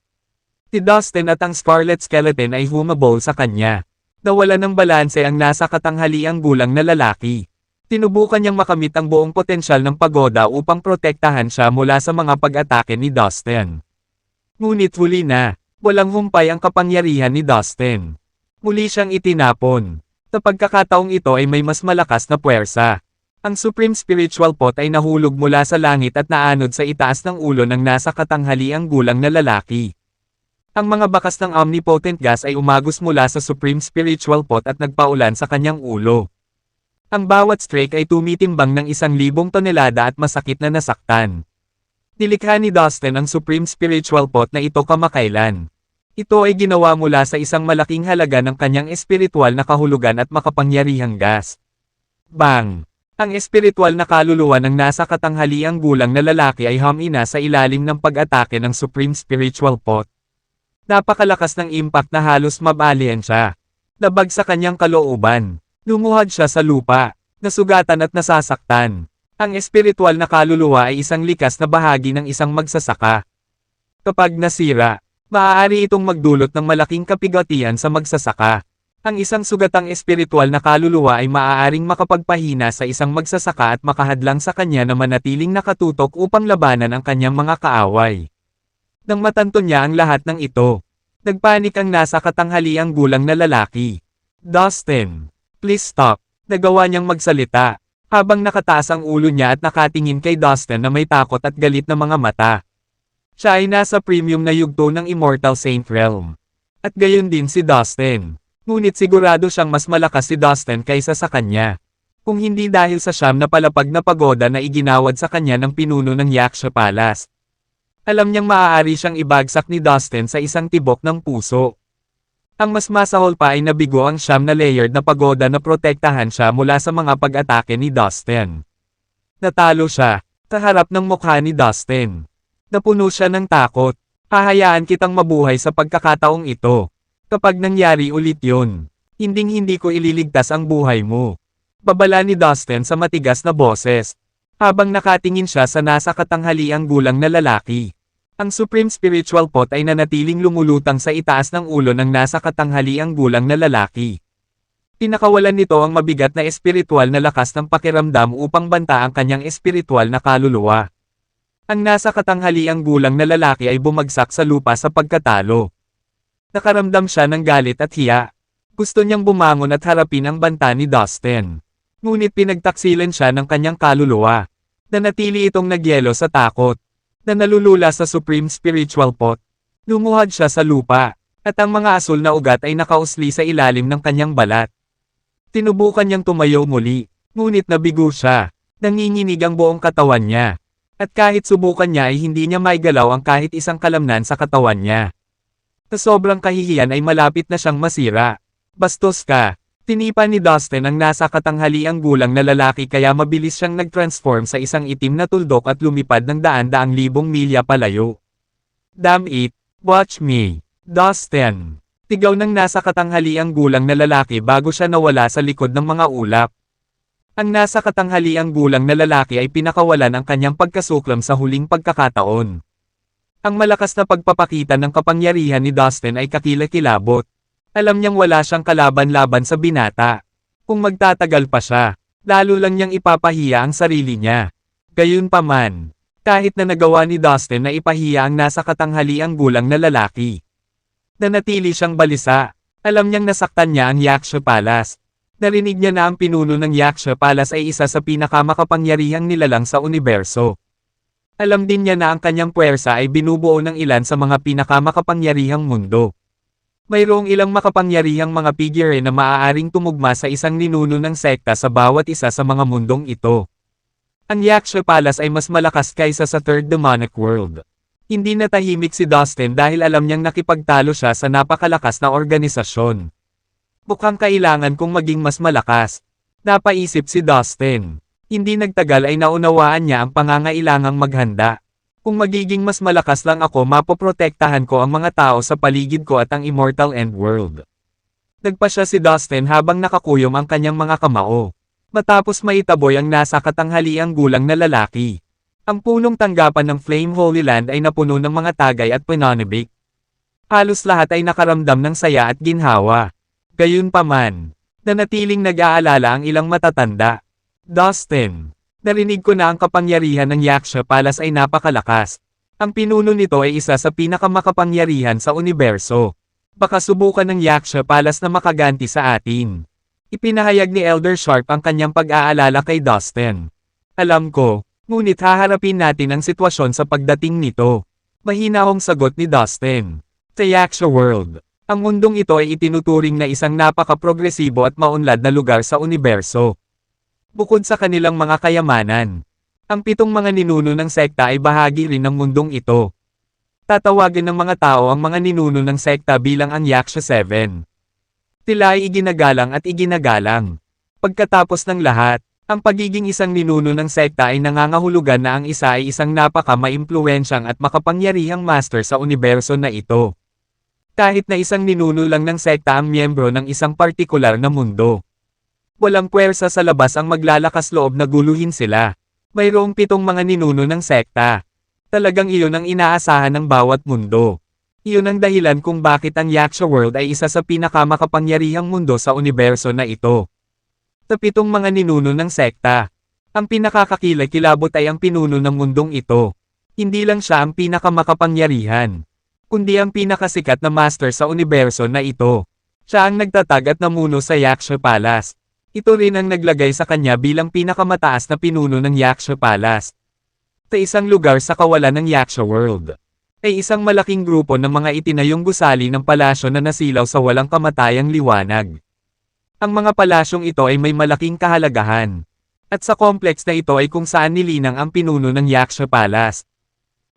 Si Dustin at ang Scarlet Skeleton ay humabol sa kanya. Nawala ng balanse ang nasa katanghaliang gulang na lalaki. Tinubukan niyang makamit ang buong potensyal ng pagoda upang protektahan siya mula sa mga pag-atake ni Dustin. Ngunit huli na, walang humpay ang kapangyarihan ni Dustin. Muli siyang itinapon. Sa pagkakataong ito ay may mas malakas na puwersa. Ang Supreme Spiritual Pot ay nahulog mula sa langit at naanod sa itaas ng ulo ng nasa katanghaliang gulang na lalaki. Ang mga bakas ng omnipotent gas ay umagos mula sa Supreme Spiritual Pot at nagpaulan sa kanyang ulo. Ang bawat streak ay tumitimbang ng 1,000 tonelada at masakit na nasaktan. Nilikha ni Dustin ang Supreme Spiritual Pot na ito kamakailan. Ito ay ginawa mula sa isang malaking halaga ng kanyang espiritual na kahulugan at makapangyarihang gas. Bang! Ang espiritual na kaluluwa ng nasa katanghaliang gulang na lalaki ay humina sa ilalim ng pag-atake ng Supreme Spiritual Pot. Napakalakas ng impact na halos mabalian siya. Labag sa kanyang kalooban. Lumuhad siya sa lupa, nasugatan at nasasaktan. Ang espiritual na kaluluwa ay isang likas na bahagi ng isang magsasaka. Kapag nasira, maaari itong magdulot ng malaking kapigatian sa magsasaka. Ang isang sugatang espiritual na kaluluwa ay maaaring makapagpahina sa isang magsasaka at makahadlang sa kanya na manatiling nakatutok upang labanan ang kanyang mga kaaway. Nang matanto niya ang lahat ng ito, nagpanik ang nasa katanghaliang gulang na lalaki. Dustin! Please stop. Nagawa niyang magsalita, habang nakataas ang ulo niya at nakatingin kay Dustin na may takot at galit na mga mata. Siya ay nasa premium na yugto ng Immortal Saint Realm. At gayon din si Dustin. Ngunit sigurado siyang mas malakas si Dustin kaysa sa kanya. Kung hindi dahil sa siyam na palapag na pagoda na iginawad sa kanya ng pinuno ng Yaksha Palace. Alam niyang maaari siyang ibagsak ni Dustin sa isang tibok ng puso. Ang mas masahol pa ay nabigo ang siyam na layered na pagoda na protektahan siya mula sa mga pag-atake ni Dustin. Natalo siya, sa harap ng mukha ni Dustin. Napuno siya ng takot. Hahayaan kitang mabuhay sa pagkakataong ito. Kapag nangyari ulit yun, hinding-hindi ko ililigtas ang buhay mo. Babala ni Dustin sa matigas na boses. Habang nakatingin siya sa nasa katanghaliang gulang na lalaki. Ang Supreme Spiritual Pot ay nanatiling lumulutang sa itaas ng ulo ng nasa katanghaliang gulang na lalaki. Pinakawalan nito ang mabigat na espiritual na lakas ng pakiramdam upang banta ang kanyang espiritual na kaluluwa. Ang nasa katanghaliang gulang na lalaki ay bumagsak sa lupa sa pagkatalo. Nakaramdam siya ng galit at hiya. Gusto niyang bumangon at harapin ang banta ni Dustin. Ngunit pinagtaksilan siya ng kanyang kaluluwa. Nanatili itong nagyelo sa takot. Na nalulula sa Supreme Spiritual Pot. Lumuhad siya sa lupa, at ang mga asul na ugat ay nakausli sa ilalim ng kanyang balat. Tinubukan niyang tumayo muli, ngunit nabigo siya. Nanginginig ang buong katawan niya. At kahit subukan niya ay hindi niya maigalaw ang kahit isang kalamnan sa katawan niya. Sa sobrang kahihiyan ay malapit na siyang masira. Bastos ka! Tinipa ni Dustin ang nasa katanghaliang gulang na lalaki kaya mabilis siyang nag-transform sa isang itim na tuldok at lumipad ng daan-daang libong milya palayo. Damn it! Watch me! Dustin! Tigaw ng nasa katanghaliang gulang na lalaki bago siya nawala sa likod ng mga ulap. Ang nasa katanghaliang gulang na lalaki ay pinakawalan ang kanyang pagkasuklam sa huling pagkakataon. Ang malakas na pagpapakita ng kapangyarihan ni Dustin ay kakilakilabot. Alam niyang wala siyang kalaban-laban sa binata. Kung magtatagal pa siya, lalo lang niyang ipapahiya ang sarili niya. Gayunpaman, kahit na nagawa ni Dustin na ipahiya ang nasa katanghaliang gulang na lalaki. Nanatili siyang balisa. Alam niyang nasaktan niya ang Yaksha Palace. Narinig niya na ang pinuno ng Yaksha Palace ay isa sa pinakamakapangyarihang nilalang sa universo. Alam din niya na ang kanyang puwersa ay binubuo ng ilan sa mga pinakamakapangyarihang mundo. Mayroong ilang makapangyarihang mga figure na maaaring tumugma sa isang ninuno ng sekta sa bawat isa sa mga mundong ito. Ang Yaksha Palace ay mas malakas kaysa sa Third Demonic World. Hindi natahimik si Dustin dahil alam niyang nakipagtalo siya sa napakalakas na organisasyon. Mukhang kailangan kong maging mas malakas. Napaisip si Dustin. Hindi nagtagal ay naunawaan niya ang pangangailangang maghanda. Kung magiging mas malakas lang ako, mapoprotektahan ko ang mga tao sa paligid ko at ang immortal end world. Nagpa siya si Dustin habang nakakuyom ang kanyang mga kamao. Matapos maitaboy ang nasa katanghaliang gulang na lalaki. Ang punong tanggapan ng Flame Holy Land ay napuno ng mga tagay at pananibik. Halos lahat ay nakaramdam ng saya at ginhawa. Gayunpaman, nanatiling nag-aalala ang ilang matatanda. Dustin, narinig ko na ang kapangyarihan ng Yaksha Palace ay napakalakas. Ang pinuno nito ay isa sa pinakamakapangyarihan sa universo. Baka subukan ng Yaksha Palace na makaganti sa atin. Ipinahayag ni Elder Sharp ang kanyang pag-aalala kay Dustin. Alam ko, ngunit haharapin natin ang sitwasyon sa pagdating nito. Mahinahong sagot ni Dustin. Sa Yaksha World, ang mundong ito ay itinuturing na isang napaka-progresibo at maunlad na lugar sa universo. Bukod sa kanilang mga kayamanan, ang 7 mga ninuno ng sekta ay bahagi rin ng mundong ito. Tatawagin ng mga tao ang mga ninuno ng sekta bilang ang Yaksha 7. Sila ay iginagalang at iginagalang. Pagkatapos ng lahat, ang pagiging isang ninuno ng sekta ay nangangahulugan na ang isa ay isang napaka-maimpluwensyang at makapangyarihang master sa universo na ito. Kahit na isang ninuno lang ng sekta ang miyembro ng isang partikular na mundo. Walang puwersa sa labas ang maglalakas loob na guluhin sila. Mayroong 7 mga ninuno ng sekta. Talagang iyon ang inaasahan ng bawat mundo. Iyon ang dahilan kung bakit ang Yaksha World ay isa sa pinakamakapangyarihang mundo sa universo na ito. Sa 7 mga ninuno ng sekta, ang pinakakakilay-kilabot ay ang pinuno ng mundong ito. Hindi lang siya ang pinakamakapangyarihan, kundi ang pinakasikat na master sa universo na ito. Siya ang nagtatag at namuno sa Yaksha Palace. Ito rin ang naglagay sa kanya bilang pinakamataas na pinuno ng Yaksha Palace. Sa isang lugar sa kawalan ng Yaksha World, ay isang malaking grupo ng mga itinayong gusali ng palasyo na nasilaw sa walang kamatayang liwanag. Ang mga palasyong ito ay may malaking kahalagahan. At sa complex na ito ay kung saan nilinang ang pinuno ng Yaksha Palace.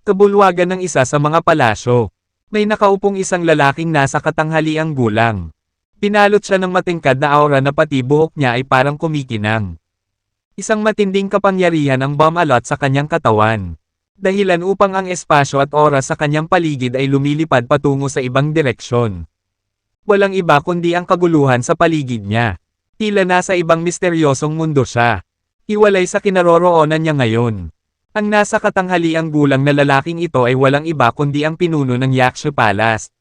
Kabulwagan ng isa sa mga palasyo. May nakaupong isang lalaking nasa katanghaliang gulang. Pinalot siya ng matingkad na aura na pati buhok niya ay parang kumikinang. Isang matinding kapangyarihan ang bumalot sa kanyang katawan. Dahilan upang ang espasyo at oras sa kanyang paligid ay lumilipad patungo sa ibang direksyon. Walang iba kundi ang kaguluhan sa paligid niya. Tila nasa ibang misteryosong mundo siya. Iwalay sa kinaroroonan niya ngayon. Ang nasa katanghaliang gulang na lalaking ito ay walang iba kundi ang pinuno ng Yaksha Palace.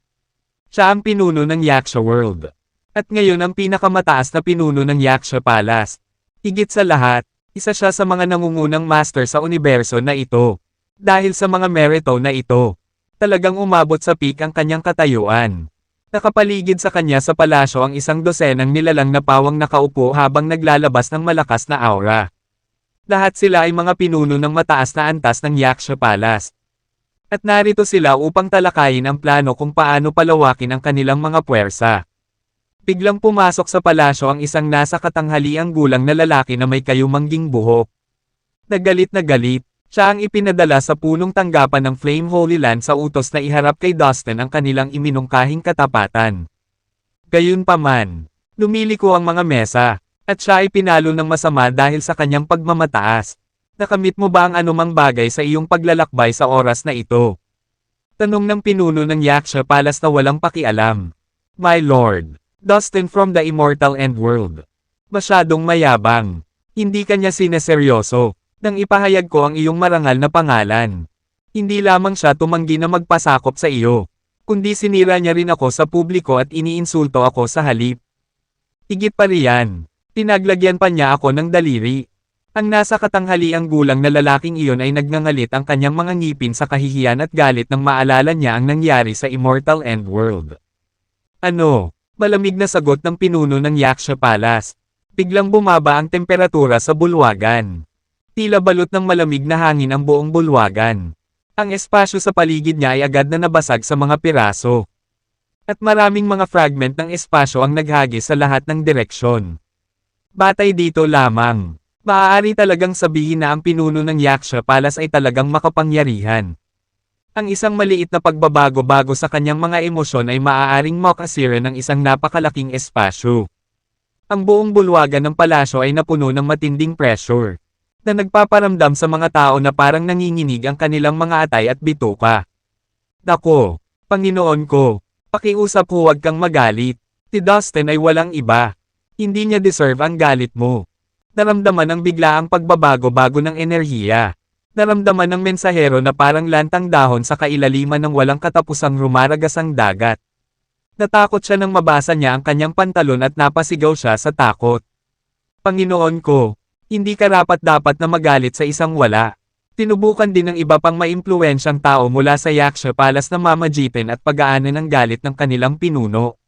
Siya ang pinuno ng Yaksha World. At ngayon ang pinakamataas na pinuno ng Yaksha Palace. Higit sa lahat, isa siya sa mga nangungunang master sa universo na ito. Dahil sa mga merito na ito, talagang umabot sa peak ang kanyang katayuan. Nakapaligid sa kanya sa palasyo ang isang dosenang nilalang na pawang nakaupo habang naglalabas ng malakas na aura. Lahat sila ay mga pinuno ng mataas na antas ng Yaksha Palace. At narito sila upang talakayin ang plano kung paano palawakin ang kanilang mga puwersa. Biglang pumasok sa palasyo ang isang nasa katanghaliang gulang na lalaki na may kayumangging buhok. Nagalit na galit, siya ang ipinadala sa punong tanggapan ng Flame Holy Land sa utos na iharap kay Dustin ang kanilang iminungkahing katapatan. Gayunpaman, lumiliko ang mga mesa. At siya ay pinalo ng masama dahil sa kanyang pagmamataas. Nakamit mo ba ang anumang bagay sa iyong paglalakbay sa oras na ito? Tanong ng pinuno ng Yaksha Palace na walang pakialam. My Lord, Dustin from the immortal end world. Masyadong mayabang. Hindi kanya sineseryoso. Nang ipahayag ko ang iyong marangal na pangalan. Hindi lamang siya tumanggi na magpasakop sa iyo. Kundi sinira niya rin ako sa publiko at iniinsulto ako sa halip. Higit pa riyan. Pinaglagyan pa niya ako ng daliri. Ang nasa katanghaliang gulang na lalaking iyon ay nagngangalit ang kanyang mga ngipin sa kahihiyan at galit nang maalala niya ang nangyari sa Immortal End World. Ano? Malamig na sagot ng pinuno ng Yaksha Palace. Biglang bumaba ang temperatura sa bulwagan. Tila balot ng malamig na hangin ang buong bulwagan. Ang espasyo sa paligid niya ay agad na nabasag sa mga piraso. At maraming mga fragment ng espasyo ang naghagis sa lahat ng direksyon. Batay dito lamang, maaari talagang sabihin na ang pinuno ng Yaksha Palace ay talagang makapangyarihan. Ang isang maliit na pagbabago-bago sa kanyang mga emosyon ay maaaring makasira ng isang napakalaking espasyo. Ang buong bulwagan ng palasyo ay napuno ng matinding pressure, na nagpaparamdam sa mga tao na parang nanginginig ang kanilang mga atay at bituka. Nako, Panginoon ko, pakiusap huwag kang magalit. Si Dustin ay walang iba. Hindi niya deserve ang galit mo. Naramdaman ang biglaang pagbabago-bago ng enerhiya. Naramdaman ng mensahero na parang lantang dahon sa kailaliman ng walang katapusang rumaragasang dagat. Natakot siya nang mabasa niya ang kanyang pantalon at napasigaw siya sa takot. Panginoon ko, hindi karapat-dapat na magalit sa isang wala. Tinubukan din ng iba pang maimpluwensyang tao mula sa Yaksha Palace na mamagitin at pag-aanin ng galit ng kanilang pinuno.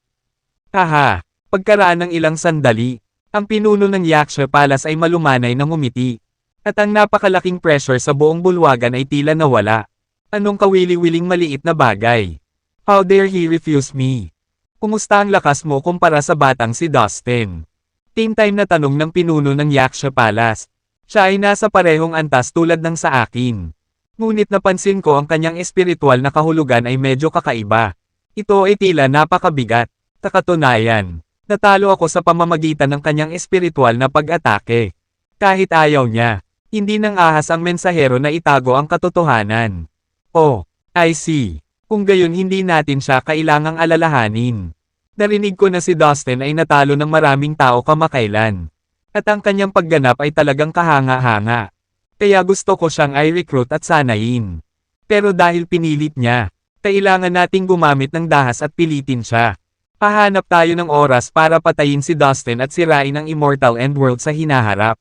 Haha, pagkaraan ng ilang sandali, ang pinuno ng Yaksha Palace ay malumanay na ngumiti. At ang napakalaking pressure sa buong bulwagan ay tila nawala. Anong kawili-wiling maliit na bagay? How dare he refuse me? Kumusta ang lakas mo kumpara sa batang si Dustin? Team time na tanong ng pinuno ng Yaksha Palace. Siya ay nasa parehong antas tulad ng sa akin. Ngunit napansin ko ang kanyang espiritual na kahulugan ay medyo kakaiba. Ito ay tila napakabigat. Sa katunayan, natalo ako sa pamamagitan ng kanyang espiritual na pag-atake. Kahit ayaw niya, hindi nang ahas ang mensahero na itago ang katotohanan. Oh, I see. Kung gayon hindi natin siya kailangang alalahanin. Narinig ko na si Dustin ay natalo ng maraming tao kamakailan. At ang kanyang pagganap ay talagang kahanga-hanga. Kaya gusto ko siyang i-recruit at sanayin. Pero dahil pinilit niya, kailangan nating gumamit ng dahas at pilitin siya. Hahanap tayo ng oras para patayin si Dustin at sirain ang Immortal Endworld sa hinaharap.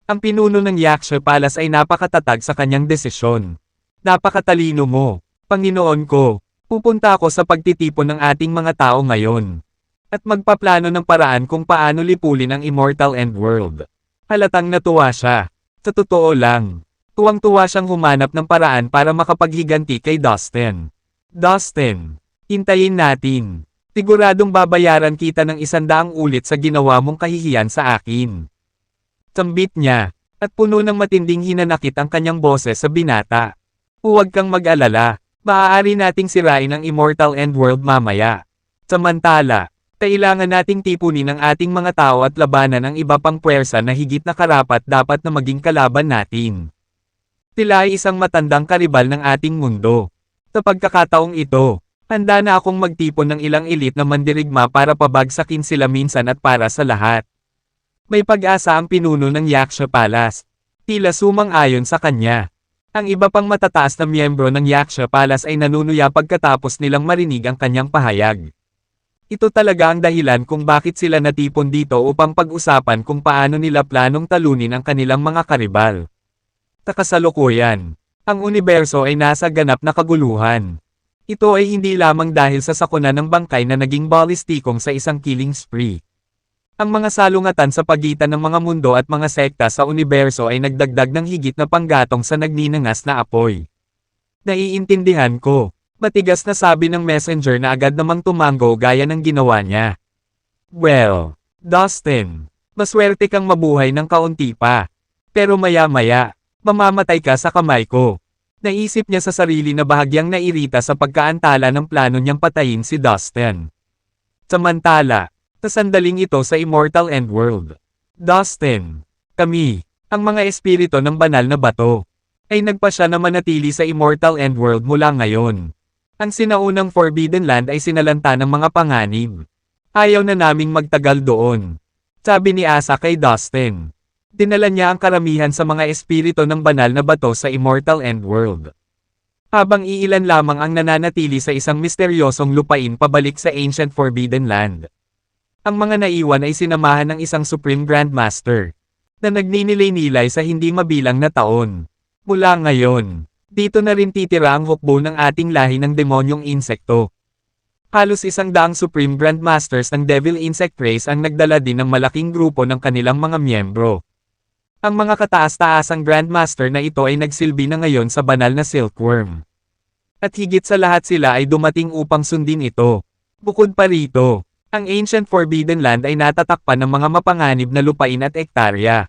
Ang pinuno ng Yaksha Palace ay napakatatag sa kanyang desisyon. Napakatalino mo. Panginoon ko, pupunta ako sa pagtitipon ng ating mga tao ngayon. At magpaplano ng paraan kung paano lipulin ang Immortal Endworld. Halatang natuwa siya. Sa totoo lang, tuwang-tuwa siyang humanap ng paraan para makapaghiganti kay Dustin. Dustin, hintayin natin. Siguradong babayaran kita ng 100 ulit sa ginawa mong kahihiyan sa akin. Sambit niya, at puno ng matinding hinanakit ang kanyang boses sa binata. Huwag kang mag-alala. Maaari nating sirain ang Immortal Endworld mamaya. Samantala, kailangan nating tipunin ang ating mga tao at labanan ang iba pang puwersa na higit na karapat dapat na maging kalaban natin. Sila ay isang matandang karibal ng ating mundo. Sa pagkakataong ito, handa na akong magtipon ng ilang elite na mandirigma para pabagsakin sila minsan at para sa lahat. May pag-asa ang pinuno ng Yaksha Palace. Tila sumang-ayon sa kanya. Ang iba pang matataas na miyembro ng Yaksha Palace ay nanunuya pagkatapos nilang marinig ang kanyang pahayag. Ito talaga ang dahilan kung bakit sila natipon dito upang pag-usapan kung paano nila planong talunin ang kanilang mga karibal. Sa kasalukuyan, ang universo ay nasa ganap na kaguluhan. Ito ay hindi lamang dahil sa sakuna ng bangkay na naging balistikong sa isang killing spree. Ang mga salungatan sa pagitan ng mga mundo at mga sekta sa universo ay nagdagdag ng higit na panggatong sa nagninangas na apoy. Naiintindihan ko, matigas na sabi ng messenger na agad namang tumango gaya ng ginawa niya. Well, Dustin, maswerte kang mabuhay ng kaunti pa. Pero maya-maya, mamamatay ka sa kamay ko. Naisip niya sa sarili na bahagyang nairita sa pagkaantala ng plano niyang patayin si Dustin. Samantala, sa sandaling ito sa Immortal Endworld, Dustin, kami, ang mga espiritu ng banal na bato, ay nagpasya na manatili sa Immortal Endworld mula ngayon. Ang sinaunang Forbidden Land ay sinalanta ng mga panganib. Ayaw na naming magtagal doon. Sabi ni Asa kay Dustin. Dinala niya ang karamihan sa mga espiritu ng banal na bato sa Immortal Endworld. Habang iilan lamang ang nananatili sa isang misteryosong lupain pabalik sa Ancient Forbidden Land. Ang mga naiwan ay sinamahan ng isang Supreme Grandmaster, na nagninilay-nilay sa hindi mabilang na taon. Mula ngayon, dito na rin titira ang hukbo ng ating lahi ng demonyong insekto. Halos 100 Supreme Grandmasters ng Devil Insect Race ang nagdala din ng malaking grupo ng kanilang mga miyembro. Ang mga kataas-taasang Grandmaster na ito ay nagsilbi na ngayon sa banal na Silkworm. At higit sa lahat sila ay dumating upang sundin ito. Bukod pa rito, ang Ancient Forbidden Land ay natatakpan ng mga mapanganib na lupain at ektarya,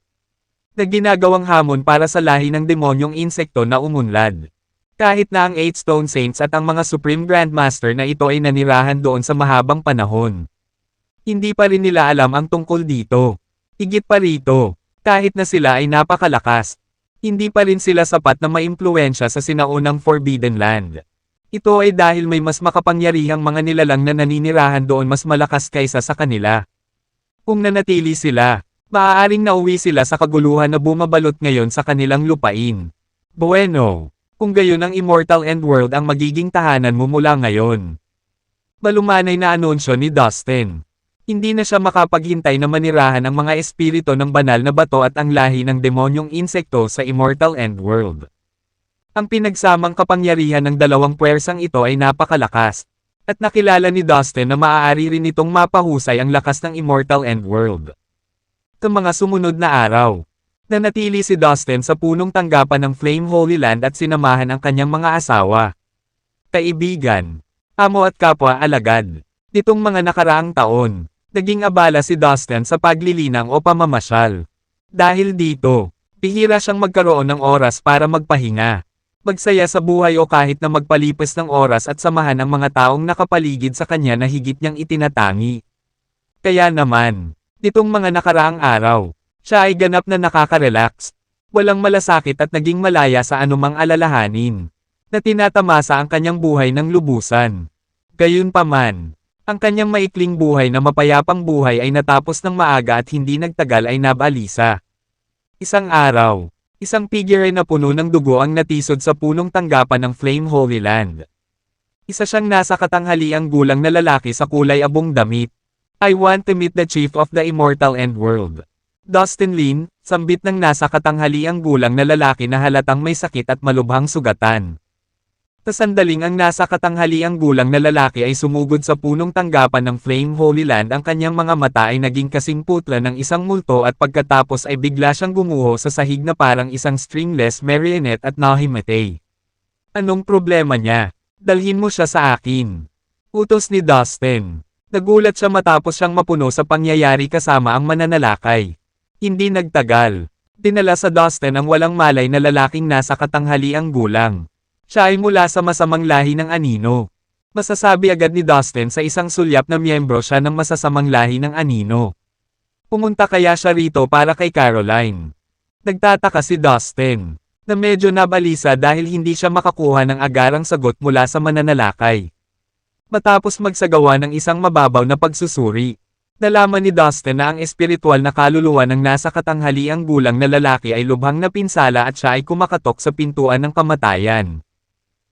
na ginagawang hamon para sa lahi ng demonyong insekto na umunlad. Kahit na ang Eight Stone Saints at ang mga Supreme Grandmaster na ito ay nanirahan doon sa mahabang panahon. Hindi pa rin nila alam ang tungkol dito. Higit pa rito, kahit na sila ay napakalakas, hindi pa rin sila sapat na maimpluwensya sa sinaunang Forbidden Land. Ito ay dahil may mas makapangyarihang mga nilalang na naninirahan doon mas malakas kaysa sa kanila. Kung nanatili sila, maaaring nauwi sila sa kaguluhan na bumabalot ngayon sa kanilang lupain. Bueno, kung gayon ang Immortal End World ang magiging tahanan mo mula ngayon. Malumanay na anunsyo ni Dustin. Hindi na siya makapaghintay na manirahan ang mga espiritu ng banal na bato at ang lahi ng demonyong insekto sa Immortal End World. Ang pinagsamang kapangyarihan ng dalawang puwersang ito ay napakalakas, at nakilala ni Dustin na maaari rin itong mapahusay ang lakas ng Immortal End World. Sa mga sumunod na araw, nanatili si Dustin sa punong tanggapan ng Flame Holy Land at sinamahan ang kanyang mga asawa, kaibigan, amo at kapwa alagad. Nitong mga nakaraang taon, naging abala si Dustin sa paglilinang o pamamasyal. Dahil dito, bihira siyang magkaroon ng oras para magpahinga, magsaya sa buhay o kahit na magpalipas ng oras at samahan ang mga taong nakapaligid sa kanya na higit niyang itinatangi. Kaya naman, nitong mga nakaraang araw, siya ay ganap na nakaka-relax, walang malasakit at naging malaya sa anumang alalahanin, na tinatamasa ang kanyang buhay ng lubusan. Gayunpaman, ang kanyang maikling buhay na mapayapang buhay ay natapos ng maaga at hindi nagtagal ay nabalisa. Isang araw, isang figure na puno ng dugo ang natisod sa punong tanggapan ng Flame Holy Land. Isa siyang nasa katanghaliang gulang na lalaki sa kulay abong damit. I want to meet the Chief of the Immortal End World. Dustin Lin, sambit ng nasa katanghaliang gulang na lalaki na halatang may sakit at malubhang sugatan. Sa sandaling ang nasa katanghaliang gulang na lalaki ay sumugod sa punong tanggapan ng Flame Holy Land, ang kanyang mga mata ay naging kasing putla ng isang multo at pagkatapos ay bigla siyang gumuho sa sahig na parang isang stringless marionette at nahimatay. Anong problema niya? Dalhin mo siya sa akin. Utos ni Dustin. Nagulat siya matapos siyang mapuno sa pangyayari kasama ang mananalakay. Hindi nagtagal. Dinala sa Dustin ang walang malay na lalaking nasa katanghaliang gulang. Siya ay mula sa masamang lahi ng Anino. Masasabi agad ni Dustin sa isang sulyap na miyembro siya ng masasamang lahi ng Anino. Pumunta kaya siya rito para kay Caroline. Nagtataka si Dustin, na medyo nabalisa dahil hindi siya makakuha ng agarang sagot mula sa mananalakay. Matapos magsagawa ng isang mababaw na pagsusuri, nalaman ni Dustin na ang espiritual na kaluluwa ng nasa katanghaliang gulang na lalaki ay lubhang napinsala at siya ay kumakatok sa pintuan ng kamatayan.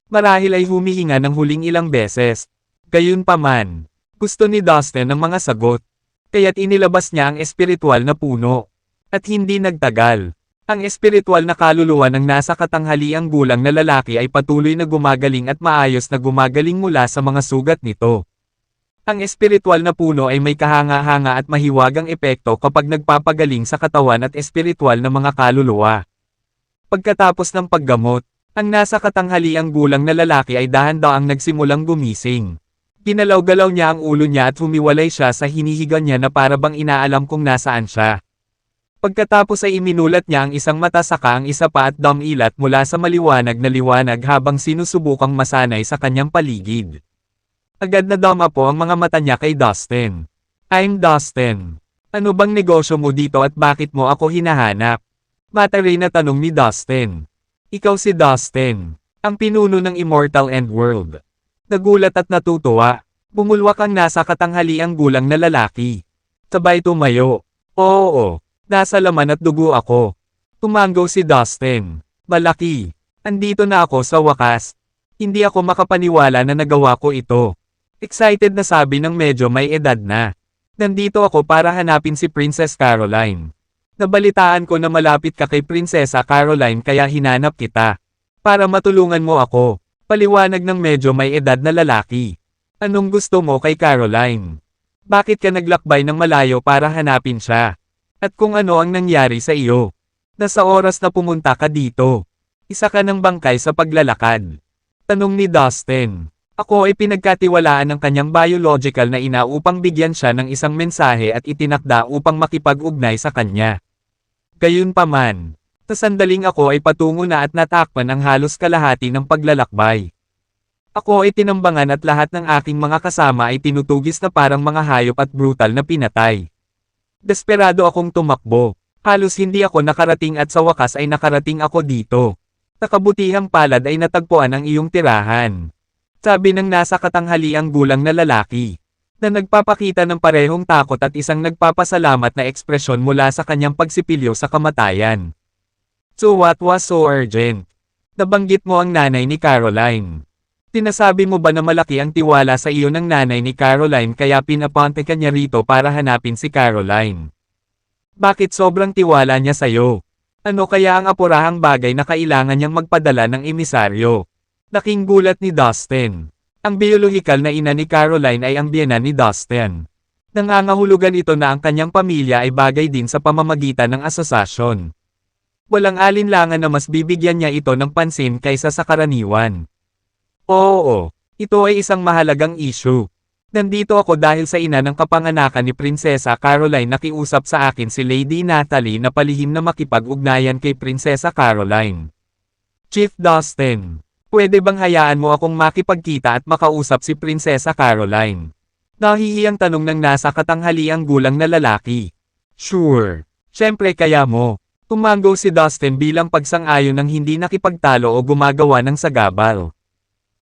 Marahil ay humihinga ng huling ilang beses. Gayunpaman, gusto ni Dustin ng mga sagot, kaya't inilabas niya ang espiritual na puno. At hindi nagtagal, ang espiritual na kaluluwa ng nasa katanghaliang gulang na lalaki ay patuloy na gumagaling at maayos na gumagaling mula sa mga sugat nito. Ang espiritual na puno ay may kahanga-hanga at mahiwagang epekto kapag nagpapagaling sa katawan at espiritual na mga kaluluwa. Pagkatapos ng paggamot, ang nasa katanghaliang gulang na lalaki ay dahan-daang nagsimulang gumising. Ginalaw-galaw niya ang ulo niya at humiwalay siya sa hinihiga niya na para bang inaalam kung nasaan siya. Pagkatapos ay iminulat niya ang isang mata saka ang isa pa at dumilat mula sa maliwanag na liwanag habang sinusubukang masanay sa kanyang paligid. Agad na dama po ang mga mata niya kay Dustin. I'm Dustin. Ano bang negosyo mo dito at bakit mo ako hinahanap? Mataray na tanong ni Dustin. Ikaw si Dustin, ang pinuno ng Immortal End World. Nagulat at natutuwa. Bumulwak ang nasa katanghaliang gulang na lalaki. Sabay tumayo. Oo, nasa laman at dugo ako. Tumanggaw si Dustin. Malaki. Andito na ako sa wakas. Hindi ako makapaniwala na nagawa ko ito. Excited na sabi ng medyo may edad na. Nandito ako para hanapin si Princess Caroline. Nabalitaan ko na malapit ka kay Prinsesa Caroline kaya hinanap kita. Para matulungan mo ako. Paliwanag ng medyo may edad na lalaki. Anong gusto mo kay Caroline? Bakit ka naglakbay ng malayo para hanapin siya? At kung ano ang nangyari sa iyo? Nasa oras na pumunta ka dito. Isa ka ng bangkay sa paglalakad. Tanong ni Dustin. Ako ay pinagkatiwalaan ng kanyang biological na ina upang bigyan siya ng isang mensahe at itinakda upang makipag-ugnay sa kanya. Gayunpaman, Sa sandaling ako ay patungo na at natakpan ang halos kalahati ng paglalakbay. Ako ay tinambangan at lahat ng aking mga kasama ay tinutugis na parang mga hayop at brutal na pinatay. Desperado akong tumakbo. Halos hindi ako nakarating at sa wakas ay nakarating ako dito. Sa kabutihang palad ay natagpuan ang iyong tirahan. Sabi ng nasa katanghaliang gulang na lalaki, na nagpapakita ng parehong takot at isang nagpapasalamat na ekspresyon mula sa kanyang pagsipilyo sa kamatayan. So what was so urgent? Nabanggit mo ang nanay ni Caroline. Sinasabi mo ba na malaki ang tiwala sa iyo ng nanay ni Caroline kaya pinapunta ka niya rito para hanapin si Caroline? Bakit sobrang tiwala niya sa'yo? Ano kaya ang apurahang bagay na kailangan niyang magpadala ng emisaryo? Laking gulat ni Dustin. Ang biolohikal na ina ni Caroline ay ang biyenan ni Dustin. Nangangahulugan ito na ang kanyang pamilya ay bagay din sa pamamagitan ng asosasyon. Walang alinlangan na mas bibigyan niya ito ng pansin kaysa sa karaniwan. Oo, ito ay isang mahalagang issue. Nandito ako dahil sa ina ng kapanganakan ni Prinsesa Caroline nakiusap sa akin si Lady Natalie na palihim na makipag-ugnayan kay Prinsesa Caroline. Chief Dustin, pwede bang hayaan mo akong makipagkita at makausap si Prinsesa Caroline? Nahihiyang tanong ng nasa katanghaliang gulang na lalaki. Sure. Siyempre kaya mo. Tumanggo si Dustin bilang pagsang-ayon ng hindi nakipagtalo o gumagawa ng sagabal.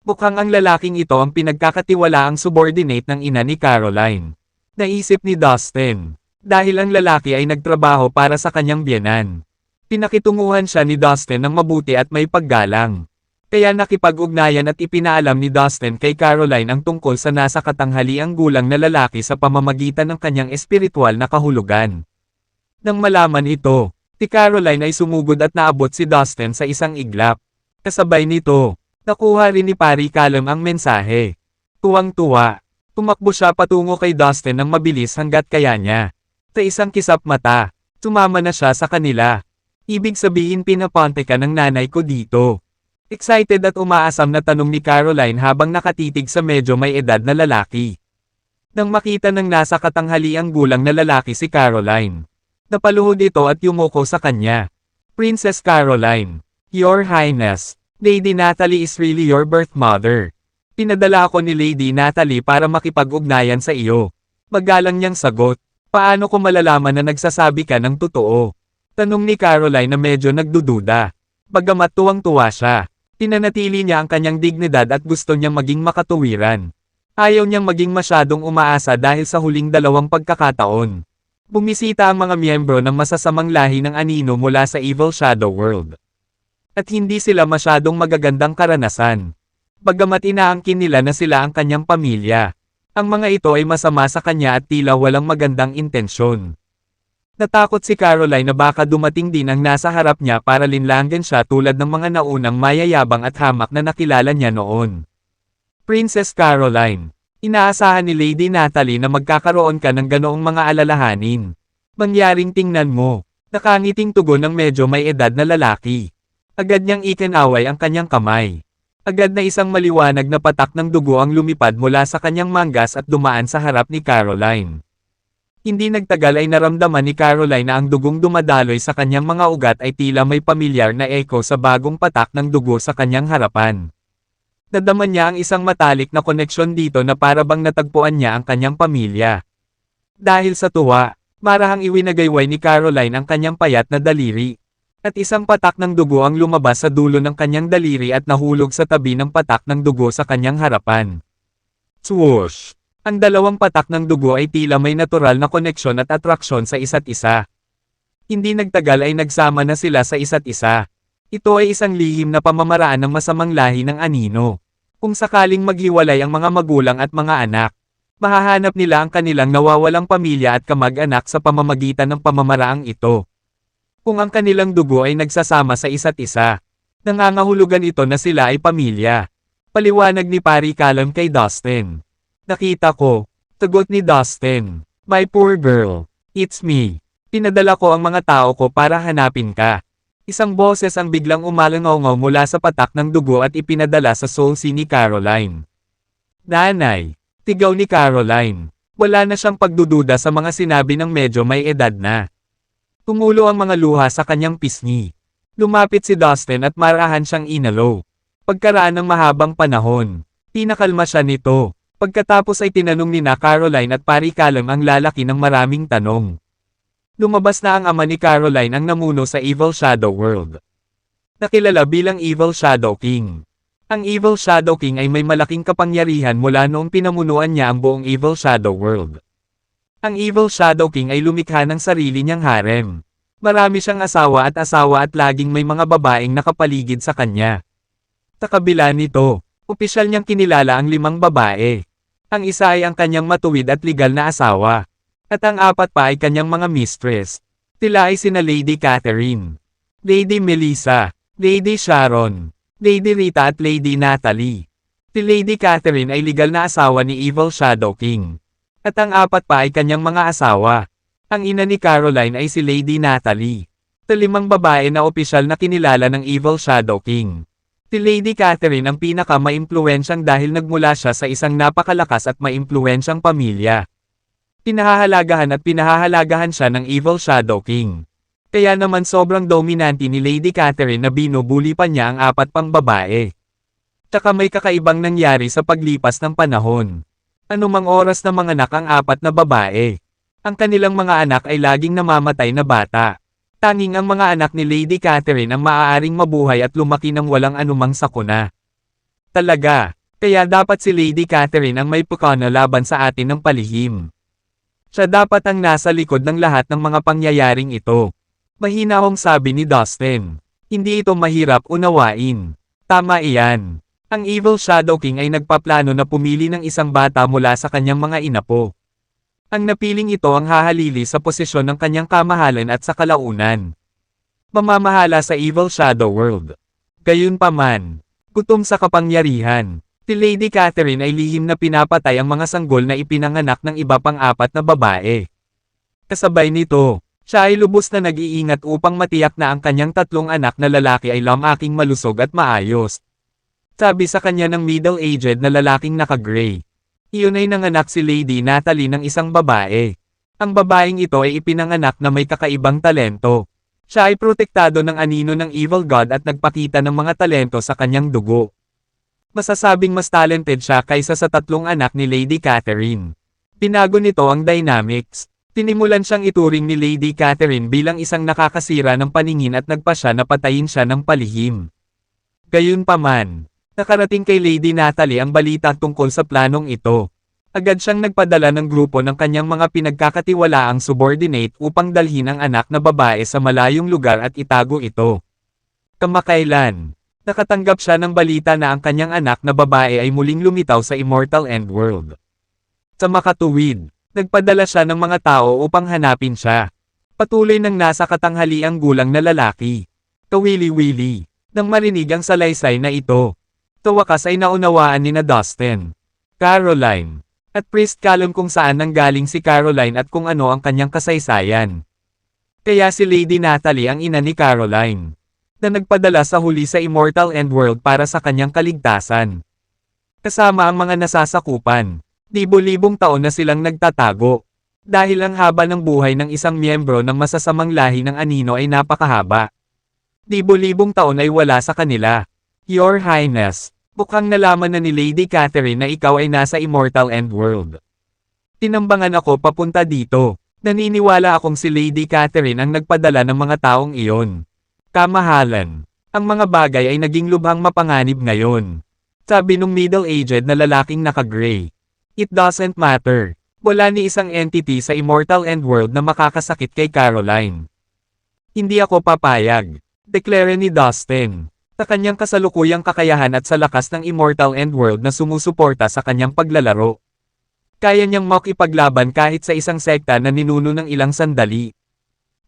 Mukhang ang lalaking ito ang pinagkakatiwalaang subordinate ng ina ni Caroline. Naisip ni Dustin. Dahil ang lalaki ay nagtrabaho para sa kanyang biyenan. Pinakitunguhan siya ni Dustin ng mabuti at may paggalang. Kaya nakipag-ugnayan at ipinaalam ni Dustin kay Caroline ang tungkol sa nasa katanghaliang gulang na lalaki sa pamamagitan ng kanyang espiritual na kahulugan. Nang malaman ito, si Caroline ay sumugod at naabot si Dustin sa isang iglap. Kasabay nito, nakuha rin ni Pari Callum ang mensahe. Tuwang-tuwa. Tumakbo siya patungo kay Dustin ng mabilis hanggat kaya niya. Sa isang kisap mata, sumama na siya sa kanila. Ibig sabihin pinapunta ka ng nanay ko dito. Excited at umaasam na tanong ni Caroline habang nakatitig sa medyo may edad na lalaki. Nang makita ng nasa katanghaliang gulang na lalaki si Caroline, napaluhod ito at yumuko sa kanya. Princess Caroline, Your Highness, Lady Natalie is really your birth mother. Pinadala ako ni Lady Natalie para makipag-ugnayan sa iyo. Magalang niyang sagot. Paano ko malalaman na nagsasabi ka ng totoo? Tanong ni Caroline na medyo nagdududa. Bagamat tuwang-tuwa siya, pinanatili niya ang kanyang dignidad at gusto niyang maging makatuwiran. Ayaw niyang maging masyadong umaasa dahil sa huling dalawang pagkakataon. Bumisita ang mga miyembro ng masasamang lahi ng anino mula sa Evil Shadow World. At hindi sila masyadong magagandang karanasan. Bagamat inaangkin nila na sila ang kanyang pamilya. Ang mga ito ay masama sa kanya at tila walang magandang intensyon. Natakot si Caroline na baka dumating din ang nasa harap niya para linlangan siya tulad ng mga naunang mayayabang at hamak na nakilala niya noon. Princess Caroline, inaasahan ni Lady Natalie na magkakaroon ka ng ganoong mga alalahanin. Mangyaring tingnan mo, nakangiting tugon ng medyo may edad na lalaki. Agad niyang ikinaway ang kanyang kamay. Agad na isang maliwanag na patak ng dugo ang lumipad mula sa kanyang manggas at dumaan sa harap ni Caroline. Hindi nagtagal ay naramdaman ni Caroline na ang dugong dumadaloy sa kanyang mga ugat ay tila may pamilyar na echo sa bagong patak ng dugo sa kanyang harapan. Nadama niya ang isang matalik na koneksyon dito na para bang natagpuan niya ang kanyang pamilya. Dahil sa tuwa, marahang iwinagayway ni Caroline ang kanyang payat na daliri. At isang patak ng dugo ang lumabas sa dulo ng kanyang daliri at nahulog sa tabi ng patak ng dugo sa kanyang harapan. Swoosh! Ang dalawang patak ng dugo ay tila may natural na koneksyon at atraksyon sa isa't isa. Hindi nagtagal ay nagsama na sila sa isa't isa. Ito ay isang lihim na pamamaraan ng masamang lahi ng anino. Kung sakaling maghiwalay ang mga magulang at mga anak, mahahanap nila ang kanilang nawawalang pamilya at kamag-anak sa pamamagitan ng pamamaraang ito. Kung ang kanilang dugo ay nagsasama sa isa't isa, nangangahulugan ito na sila ay pamilya. Paliwanag ni Pari Callum kay Dustin. Nakita ko, sagot ni Dustin. My poor girl, it's me. Pinadala ko ang mga tao ko para hanapin ka. Isang boses ang biglang umalangaw mula sa patak ng dugo at ipinadala sa soul sea ni Caroline. Nanay, tigaw ni Caroline. Wala na siyang pagdududa sa mga sinabi ng medyo may edad na. Tumulo ang mga luha sa kanyang pisngi. Lumapit si Dustin at marahan siyang inalo. Pagkaraan ng mahabang panahon, pinakalma siya nito. Pagkatapos ay tinanong ni Caroline at pari Callum ang lalaki ng maraming tanong. Lumabas na ang ama ni Caroline ang namuno sa Evil Shadow World. Nakilala bilang Evil Shadow King. Ang Evil Shadow King ay may malaking kapangyarihan mula noong pinamunuan niya ang buong Evil Shadow World. Ang Evil Shadow King ay lumikha ng sarili niyang harem. Marami siyang asawa at laging may mga babaeng nakapaligid sa kanya. Sa kabila nito, opisyal niyang kinilala ang 5 babae. Ang isa ay ang kanyang matuwid at legal na asawa. At ang 4 pa ay kanyang mga mistress. Sila ay sina Lady Catherine, Lady Melissa, Lady Sharon, Lady Rita at Lady Natalie. Si Lady Catherine ay legal na asawa ni Evil Shadow King. At ang 4 pa ay kanyang mga asawa. Ang ina ni Caroline ay si Lady Natalie. Sa 5 babae na opisyal na kinilala ng Evil Shadow King. Si Lady Catherine ang pinaka-maimpluwensyang dahil nagmula siya sa isang napakalakas at maimpluwensyang pamilya. Pinahahalagahan siya ng Evil Shadow King. Kaya naman sobrang dominante ni Lady Catherine na binubuli pa niya ang 4 pang babae. Tsaka may kakaibang nangyari sa paglipas ng panahon. Anumang oras na manganak ang 4 na babae. Ang kanilang mga anak ay laging namamatay na bata. Tanging ang mga anak ni Lady Catherine ang maaaring mabuhay at lumaki ng walang anumang sakuna. Talaga, kaya dapat si Lady Catherine ang may pukana laban sa atin ng palihim. Siya dapat ang nasa likod ng lahat ng mga pangyayaring ito. Mahinahong sabi ni Dustin. Hindi ito mahirap unawain. Tama iyan. Ang Evil Shadow King ay nagpaplano na pumili ng isang bata mula sa kanyang mga inapo. Ang napiling ito ang hahalili sa posisyon ng kanyang kamahalan at sa kalaunan. Mamamahala sa Evil Shadow World. Gayunpaman, gutom sa kapangyarihan, si Lady Catherine ay lihim na pinapatay ang mga sanggol na ipinanganak ng iba pang 4 na babae. Kasabay nito, siya ay lubos na nag-iingat upang matiyak na ang kanyang 3 anak na lalaki ay lamaking malusog at maayos. Sabi sa kanya ng middle-aged na lalaking naka-gray. Iyon ay nanganak si Lady Natalie ng isang babae. Ang babaeng ito ay ipinanganak na may kakaibang talento. Siya ay protektado ng anino ng Evil God at nagpakita ng mga talento sa kanyang dugo. Masasabing mas talented siya kaysa sa 3 anak ni Lady Catherine. Binago nito ang dynamics. Tinimulan siyang ituring ni Lady Catherine bilang isang nakakasira ng paningin at nagpa siya na patayin siya ng palihim. Gayunpaman, nakarating kay Lady Natalie ang balita tungkol sa planong ito. Agad siyang nagpadala ng grupo ng kanyang mga pinagkakatiwalaang subordinate upang dalhin ang anak na babae sa malayong lugar at itago ito. Kamakailan, nakatanggap siya ng balita na ang kanyang anak na babae ay muling lumitaw sa Immortal End World. Sa makatuwid, nagpadala siya ng mga tao upang hanapin siya. Patuloy nang nasa katanghaliang gulang na lalaki. Kawili-wili, nang marinig ang salaysay na ito. Sa wakas ay naunawaan ni Dustin, Caroline, at Priest Callum kung saan nanggaling si Caroline at kung ano ang kanyang kasaysayan. Kaya si Lady Natalie ang ina ni Caroline, na nagpadala sa huli sa Immortal End World para sa kanyang kaligtasan. Kasama ang mga nasasakupan, libo-libong taon na silang nagtatago. Dahil ang haba ng buhay ng isang miyembro ng masasamang lahi ng anino ay napakahaba. Libo-libong taon ay wala sa kanila. Your Highness, mukhang nalaman na ni Lady Catherine na ikaw ay nasa Immortal End World. Tinambangan ako papunta dito. Naniniwala akong si Lady Catherine ang nagpadala ng mga taong iyon. Kamahalan, ang mga bagay ay naging lubhang mapanganib ngayon. Sabi nung middle-aged na lalaking naka-gray. It doesn't matter. Wala ni isang entity sa Immortal End World na makakasakit kay Caroline. Hindi ako papayag, deklara ni Dustin. Sa kanyang kasalukuyang kakayahan at sa lakas ng Immortal End World na sumusuporta sa kanyang paglalaro. Kaya niyang makipaglaban kahit sa isang sekta na ninuno ng ilang sandali.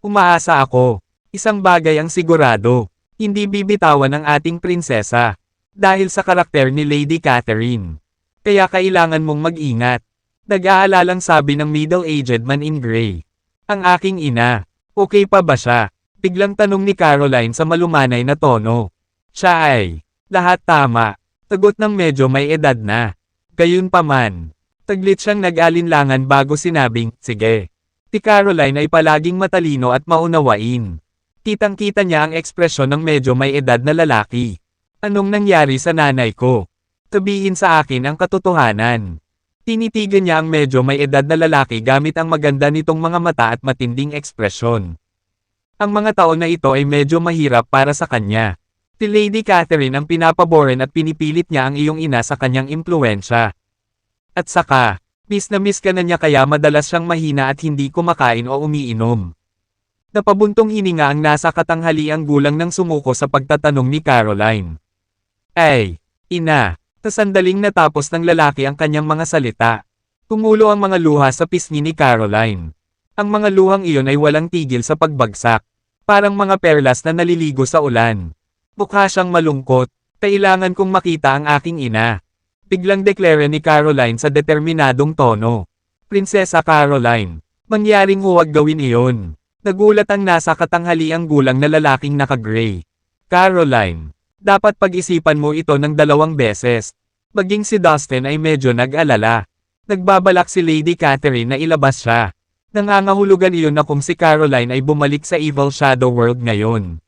Umaasa ako, isang bagay ang sigurado, hindi bibitawan ang ating prinsesa. Dahil sa karakter ni Lady Catherine. Kaya kailangan mong mag-ingat. Nag-aalalang sabi ng middle-aged man in gray. Ang aking ina, okay pa ba siya? Biglang tanong ni Caroline sa malumanay na tono. Siya ay, lahat tama. Sagot ng medyo may edad na. Gayunpaman, taglit siyang nag-alinlangan bago sinabing, sige. Si Caroline ay palaging matalino at maunawain. Kitang-kita niya ang ekspresyon ng medyo may edad na lalaki. Anong nangyari sa nanay ko? Sabihin sa akin ang katotohanan. Tinitigan niya ang medyo may edad na lalaki gamit ang maganda nitong mga mata at matinding ekspresyon. Ang mga taon na ito ay medyo mahirap para sa kanya. Si Lady Catherine ang pinapaboran at pinipilit niya ang iyong ina sa kanyang impluwensya. At saka, miss na miss ka na niya kaya madalas siyang mahina at hindi kumakain o umiinom. Napabuntong hininga ang nasa katanghaliang gulang ng sumuko sa pagtatanong ni Caroline. Ay, ina, sa sandaling natapos ng lalaki ang kanyang mga salita. Tumulo ang mga luha sa pisngi ni Caroline. Ang mga luhang iyon ay walang tigil sa pagbagsak. Parang mga perlas na naliligo sa ulan. Mukha siyang malungkot. Kailangan kong makita ang aking ina. Biglang deklara ni Caroline sa determinadong tono. Prinsesa Caroline, mangyaring huwag gawin iyon. Nagulat ang nasa katanghaliang gulang na lalaking naka-gray. Caroline, dapat pag-isipan mo ito ng 2 beses. Maging si Dustin ay medyo nag-alala. Nagbabalak si Lady Catherine na ilabas siya. Nangangahulugan iyon na kung si Caroline ay bumalik sa Evil Shadow World ngayon.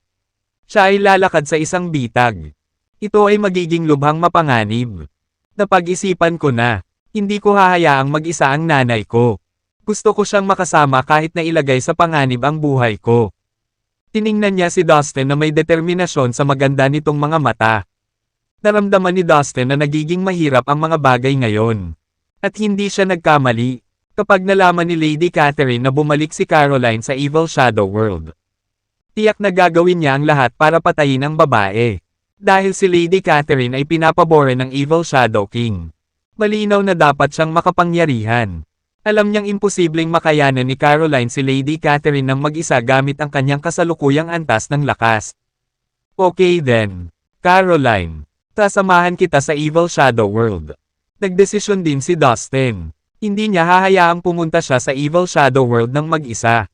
Siya ay lalakad sa isang bitag. Ito ay magiging lubhang mapanganib. Napag-isipan ko na, hindi ko hahayaang mag-isa ang nanay ko. Gusto ko siyang makasama kahit na ilagay sa panganib ang buhay ko. Tiningnan niya si Dustin na may determinasyon sa maganda nitong mga mata. Naramdaman ni Dustin na nagiging mahirap ang mga bagay ngayon. At hindi siya nagkamali, kapag nalaman ni Lady Catherine na bumalik si Caroline sa Evil Shadow World. Tiyak na gagawin niya ang lahat para patayin ang babae. Dahil si Lady Catherine ay pinapaboran ng Evil Shadow King. Malinaw na dapat siyang makapangyarihan. Alam niyang imposibleng makayanan ni Caroline si Lady Catherine ng mag-isa gamit ang kanyang kasalukuyang antas ng lakas. Okay then, Caroline, sasamahan kita sa Evil Shadow World. Nagdesisyon din si Dustin. Hindi niya hahayaang pumunta siya sa Evil Shadow World ng mag-isa.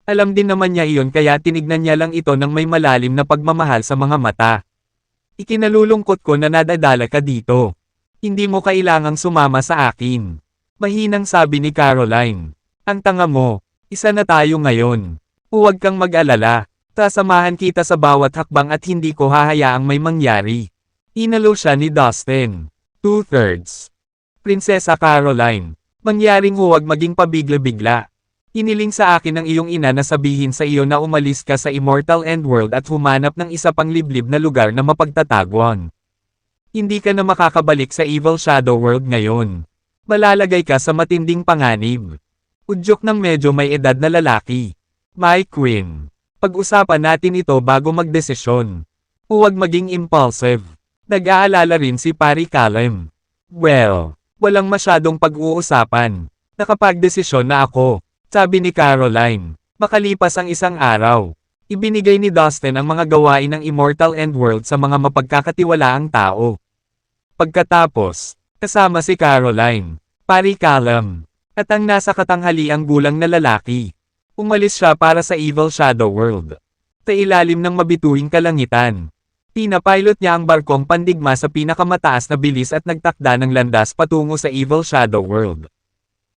Alam din naman niya iyon kaya tinignan niya lang ito ng may malalim na pagmamahal sa mga mata. Ikinalulungkot ko na nadadala ka dito. Hindi mo kailangang sumama sa akin. Mahinang sabi ni Caroline. Ang tanga mo, isa na tayo ngayon. Huwag kang mag-alala. Sasamahan kita sa bawat hakbang at hindi ko hahayaang may mangyari. Inalo siya ni Dustin. 2/3. Prinsesa Caroline, mangyaring huwag maging pabigla-bigla. Iniling sa akin ng iyong ina na sabihin sa iyo na umalis ka sa Immortal End World at humanap ng isa pang liblib na lugar na mapagtatagwan. Hindi ka na makakabalik sa Evil Shadow World ngayon. Malalagay ka sa matinding panganib. Udyok ng medyo may edad na lalaki. My Queen, pag-usapan natin ito bago magdesisyon. Huwag maging impulsive. Nag-aalala rin si Pari Callum. Well, walang masyadong pag-uusapan. Nakapagdesisyon na ako, sabi ni Caroline. Makalipas ang isang araw, ibinigay ni Dustin ang mga gawain ng Immortal End World sa mga mapagkakatiwalaang tao. Pagkatapos, kasama si Caroline, Pari Callum, at ang nasa katanghaliang gulang na lalaki. Umalis siya para sa Evil Shadow World. Sa ilalim ng mabituing kalangitan. Pinapilot niya ang barkong pandigma sa pinakamataas na bilis at nagtakda ng landas patungo sa Evil Shadow World.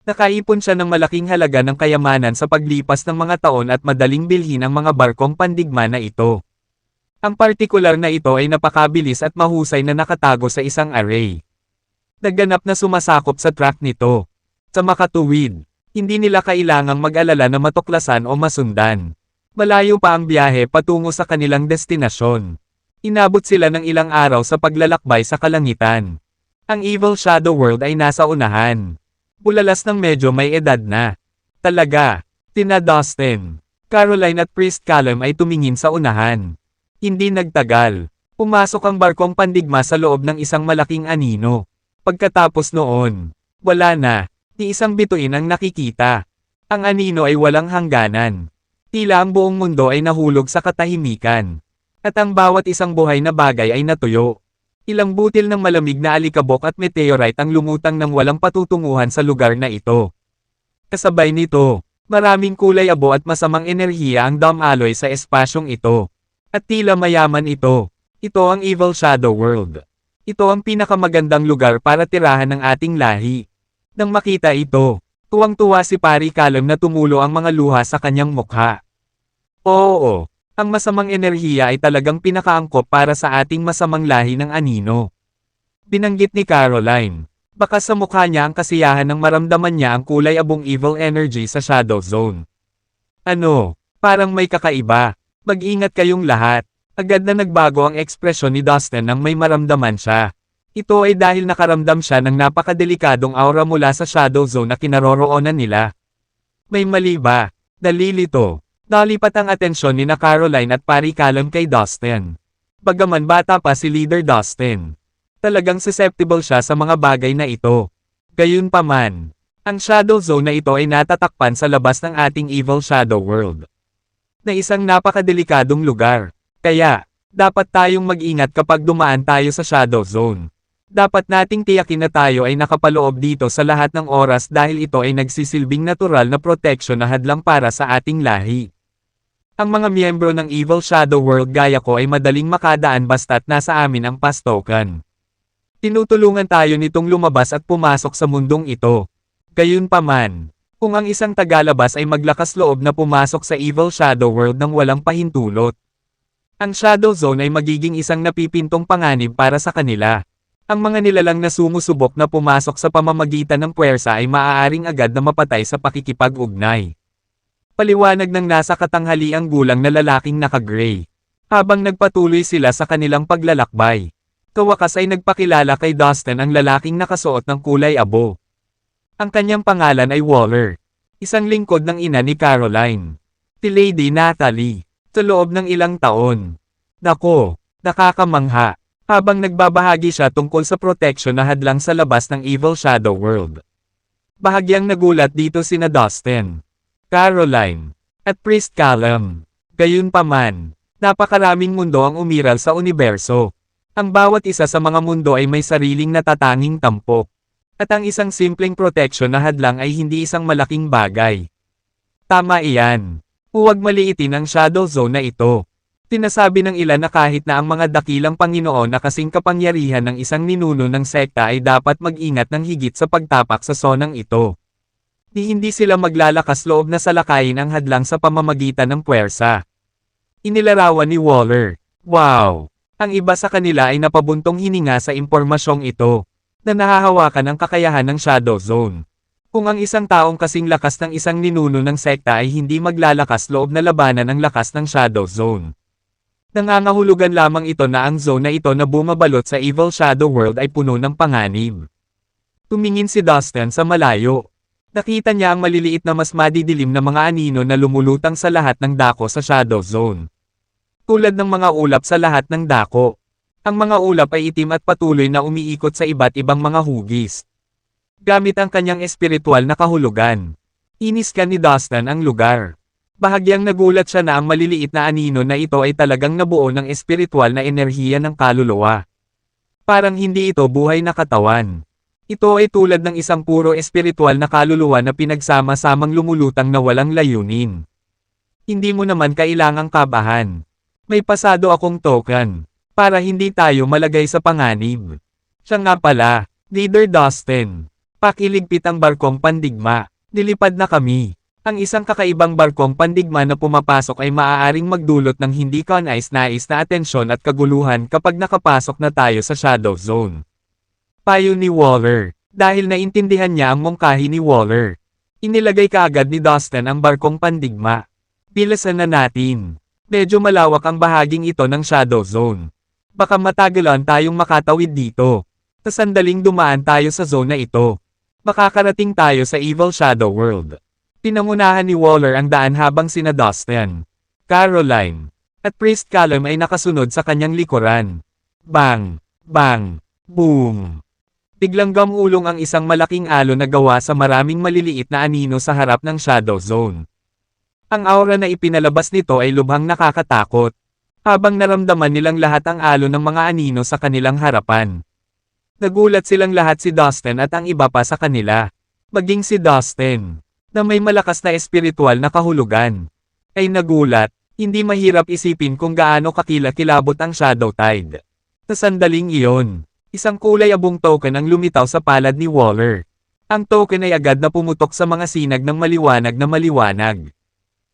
Nakaipon siya ng malaking halaga ng kayamanan sa paglipas ng mga taon at madaling bilhin ang mga barkong pandigma na ito. Ang partikular na ito ay napakabilis at mahusay na nakatago sa isang array. Naganap na sumasakop sa track nito. Sa makatuwid, hindi nila kailangang mag-alala na matuklasan o masundan. Malayo pa ang biyahe patungo sa kanilang destinasyon. Inabot sila ng ilang araw sa paglalakbay sa kalangitan. Ang Evil Shadow World ay nasa unahan. Bulalas ng medyo may edad na. Talaga, tina Dustin, Caroline at Priest Callum ay tumingin sa unahan. Hindi nagtagal. Pumasok ang barkong pandigma sa loob ng isang malaking anino. Pagkatapos noon, wala na, ni isang bituin ang nakikita. Ang anino ay walang hangganan. Tila ang buong mundo ay nahulog sa katahimikan. At ang bawat isang buhay na bagay ay natuyo. Ilang butil ng malamig na alikabok at meteorite ang lumutang ng walang patutunguhan sa lugar na ito. Kasabay nito, maraming kulay abo at masamang enerhiya ang dumaloy sa espasyong ito. At tila mayaman ito. Ito ang Evil Shadow World. Ito ang pinakamagandang lugar para tirahan ng ating lahi. Nang makita ito, tuwang-tuwa si Pari Callum na tumulo ang mga luha sa kanyang mukha. Oo, Ang masamang enerhiya ay talagang pinakaangkop para sa ating masamang lahi ng anino. Binanggit ni Caroline. Baka sa mukha niya ang kasiyahan ng maramdaman niya ang kulay abong evil energy sa Shadow Zone. Ano? Parang may kakaiba. Mag-ingat kayong lahat. Agad na nagbago ang ekspresyon ni Dustin nang may maramdaman siya. Ito ay dahil nakaramdam siya ng napakadelikadong aura mula sa Shadow Zone na kinaroroonan nila. May mali ba? Nalilito. Nalipat ang atensyon ni Caroline at pari Callum kay Dustin. Bagaman bata pa si Leader Dustin. Talagang susceptible siya sa mga bagay na ito. Gayunpaman, ang Shadow Zone na ito ay natatakpan sa labas ng ating Evil Shadow World. Na isang napakadelikadong lugar. Kaya, dapat tayong mag-ingat kapag dumaan tayo sa Shadow Zone. Dapat nating tiyakin na tayo ay nakapaloob dito sa lahat ng oras dahil ito ay nagsisilbing natural na proteksyon na hadlang para sa ating lahi. Ang mga miyembro ng Evil Shadow World gaya ko ay madaling makadaan basta't nasa amin ang pass token. Tinutulungan tayo nitong lumabas at pumasok sa mundong ito. Gayunpaman, kung ang isang tagalabas ay maglakas loob na pumasok sa Evil Shadow World nang walang pahintulot, ang Shadow Zone ay magiging isang napipintong panganib para sa kanila. Ang mga nilalang na sumusubok na pumasok sa pamamagitan ng puwersa ay maaaring agad na mapatay sa pakikipag-ugnay. Paliwanag ng nasa katanghaliang gulang na lalaking naka-gray. Habang nagpatuloy sila sa kanilang paglalakbay. Kawakas ay nagpakilala kay Dustin ang lalaking nakasuot ng kulay abo. Ang kanyang pangalan ay Waller. Isang lingkod ng ina ni Caroline. Si Lady Natalie. Sa loob ng ilang taon. Nako, nakakamangha. Habang nagbabahagi siya tungkol sa protection na hadlang sa labas ng Evil Shadow World. Bahagyang nagulat dito sina Dustin, Caroline, at Priest Callum. Gayunpaman, napakaraming mundo ang umiral sa universo. Ang bawat isa sa mga mundo ay may sariling natatanging tampok. At ang isang simpleng protection na hadlang ay hindi isang malaking bagay. Tama iyan. Huwag maliitin ang Shadow Zone na ito. Sinasabi ng ilan na kahit na ang mga dakilang Panginoon na kasing kapangyarihan ng isang ninuno ng sekta ay dapat mag-ingat ng higit sa pagtapak sa zonang ito. Hindi sila maglalakas loob na salakayin ang hadlang sa pamamagitan ng puwersa. Inilarawan ni Waller. Wow! Ang iba sa kanila ay napabuntong hininga sa impormasyong ito, na nahahawakan ang kakayahan ng Shadow Zone. Kung ang isang taong kasing lakas ng isang ninuno ng sekta ay hindi maglalakas loob na labanan ang lakas ng Shadow Zone. Nangangahulugan lamang ito na ang zone na ito na bumabalot sa Evil Shadow World ay puno ng panganib. Tumingin si Dustin sa malayo. Nakita niya ang maliliit na mas madidilim na mga anino na lumulutang sa lahat ng dako sa Shadow Zone. Tulad ng mga ulap sa lahat ng dako. Ang mga ulap ay itim at patuloy na umiikot sa iba't ibang mga hugis. Gamit ang kanyang espiritual na kahulugan. Iniskan ni Dustin ang lugar. Bahagyang nagulat siya na ang maliliit na anino na ito ay talagang nabuo ng espiritual na enerhiya ng kaluluwa. Parang hindi ito buhay na katawan. Ito ay tulad ng isang puro espiritual na kaluluwa na pinagsama-samang lumulutang na walang layunin. Hindi mo naman kailangang kabahan. May pasado akong token, para hindi tayo malagay sa panganib. Siya nga pala, Leader Dustin. Pakiligpit ang barkong pandigma. Nilipad na kami. Ang isang kakaibang barkong pandigma na pumapasok ay maaaring magdulot ng hindi kanais-nais na atensyon at kaguluhan kapag nakapasok na tayo sa Shadow Zone. Payo ni Waller. Dahil naintindihan niya ang mungkahi ni Waller. Inilagay kaagad ni Dustin ang barkong pandigma. Bilisan na natin. Medyo malawak ang bahaging ito ng Shadow Zone. Baka matagalan tayong makatawid dito. Sa sandaling dumaan tayo sa zone na ito. Makakarating tayo sa Evil Shadow World. Pinangunahan ni Waller ang daan habang sina Dustin, Caroline, at Priest Callum ay nakasunod sa kanyang likuran. Bang! Bang! Boom! Biglang gamulong ang isang malaking alon na gawa sa maraming maliliit na anino sa harap ng Shadow Zone. Ang aura na ipinalabas nito ay lubhang nakakatakot. Habang naramdaman nilang lahat ang alon ng mga anino sa kanilang harapan. Nagulat silang lahat si Dustin at ang iba pa sa kanila. Maging si Dustin, na may malakas na espiritual na kahulugan, ay nagulat. Hindi mahirap isipin kung gaano kakilakilabot ang Shadow Tide. Sa sandaling iyon, isang kulay abong token ang lumitaw sa palad ni Waller. Ang token ay agad na pumutok sa mga sinag ng maliwanag na maliwanag.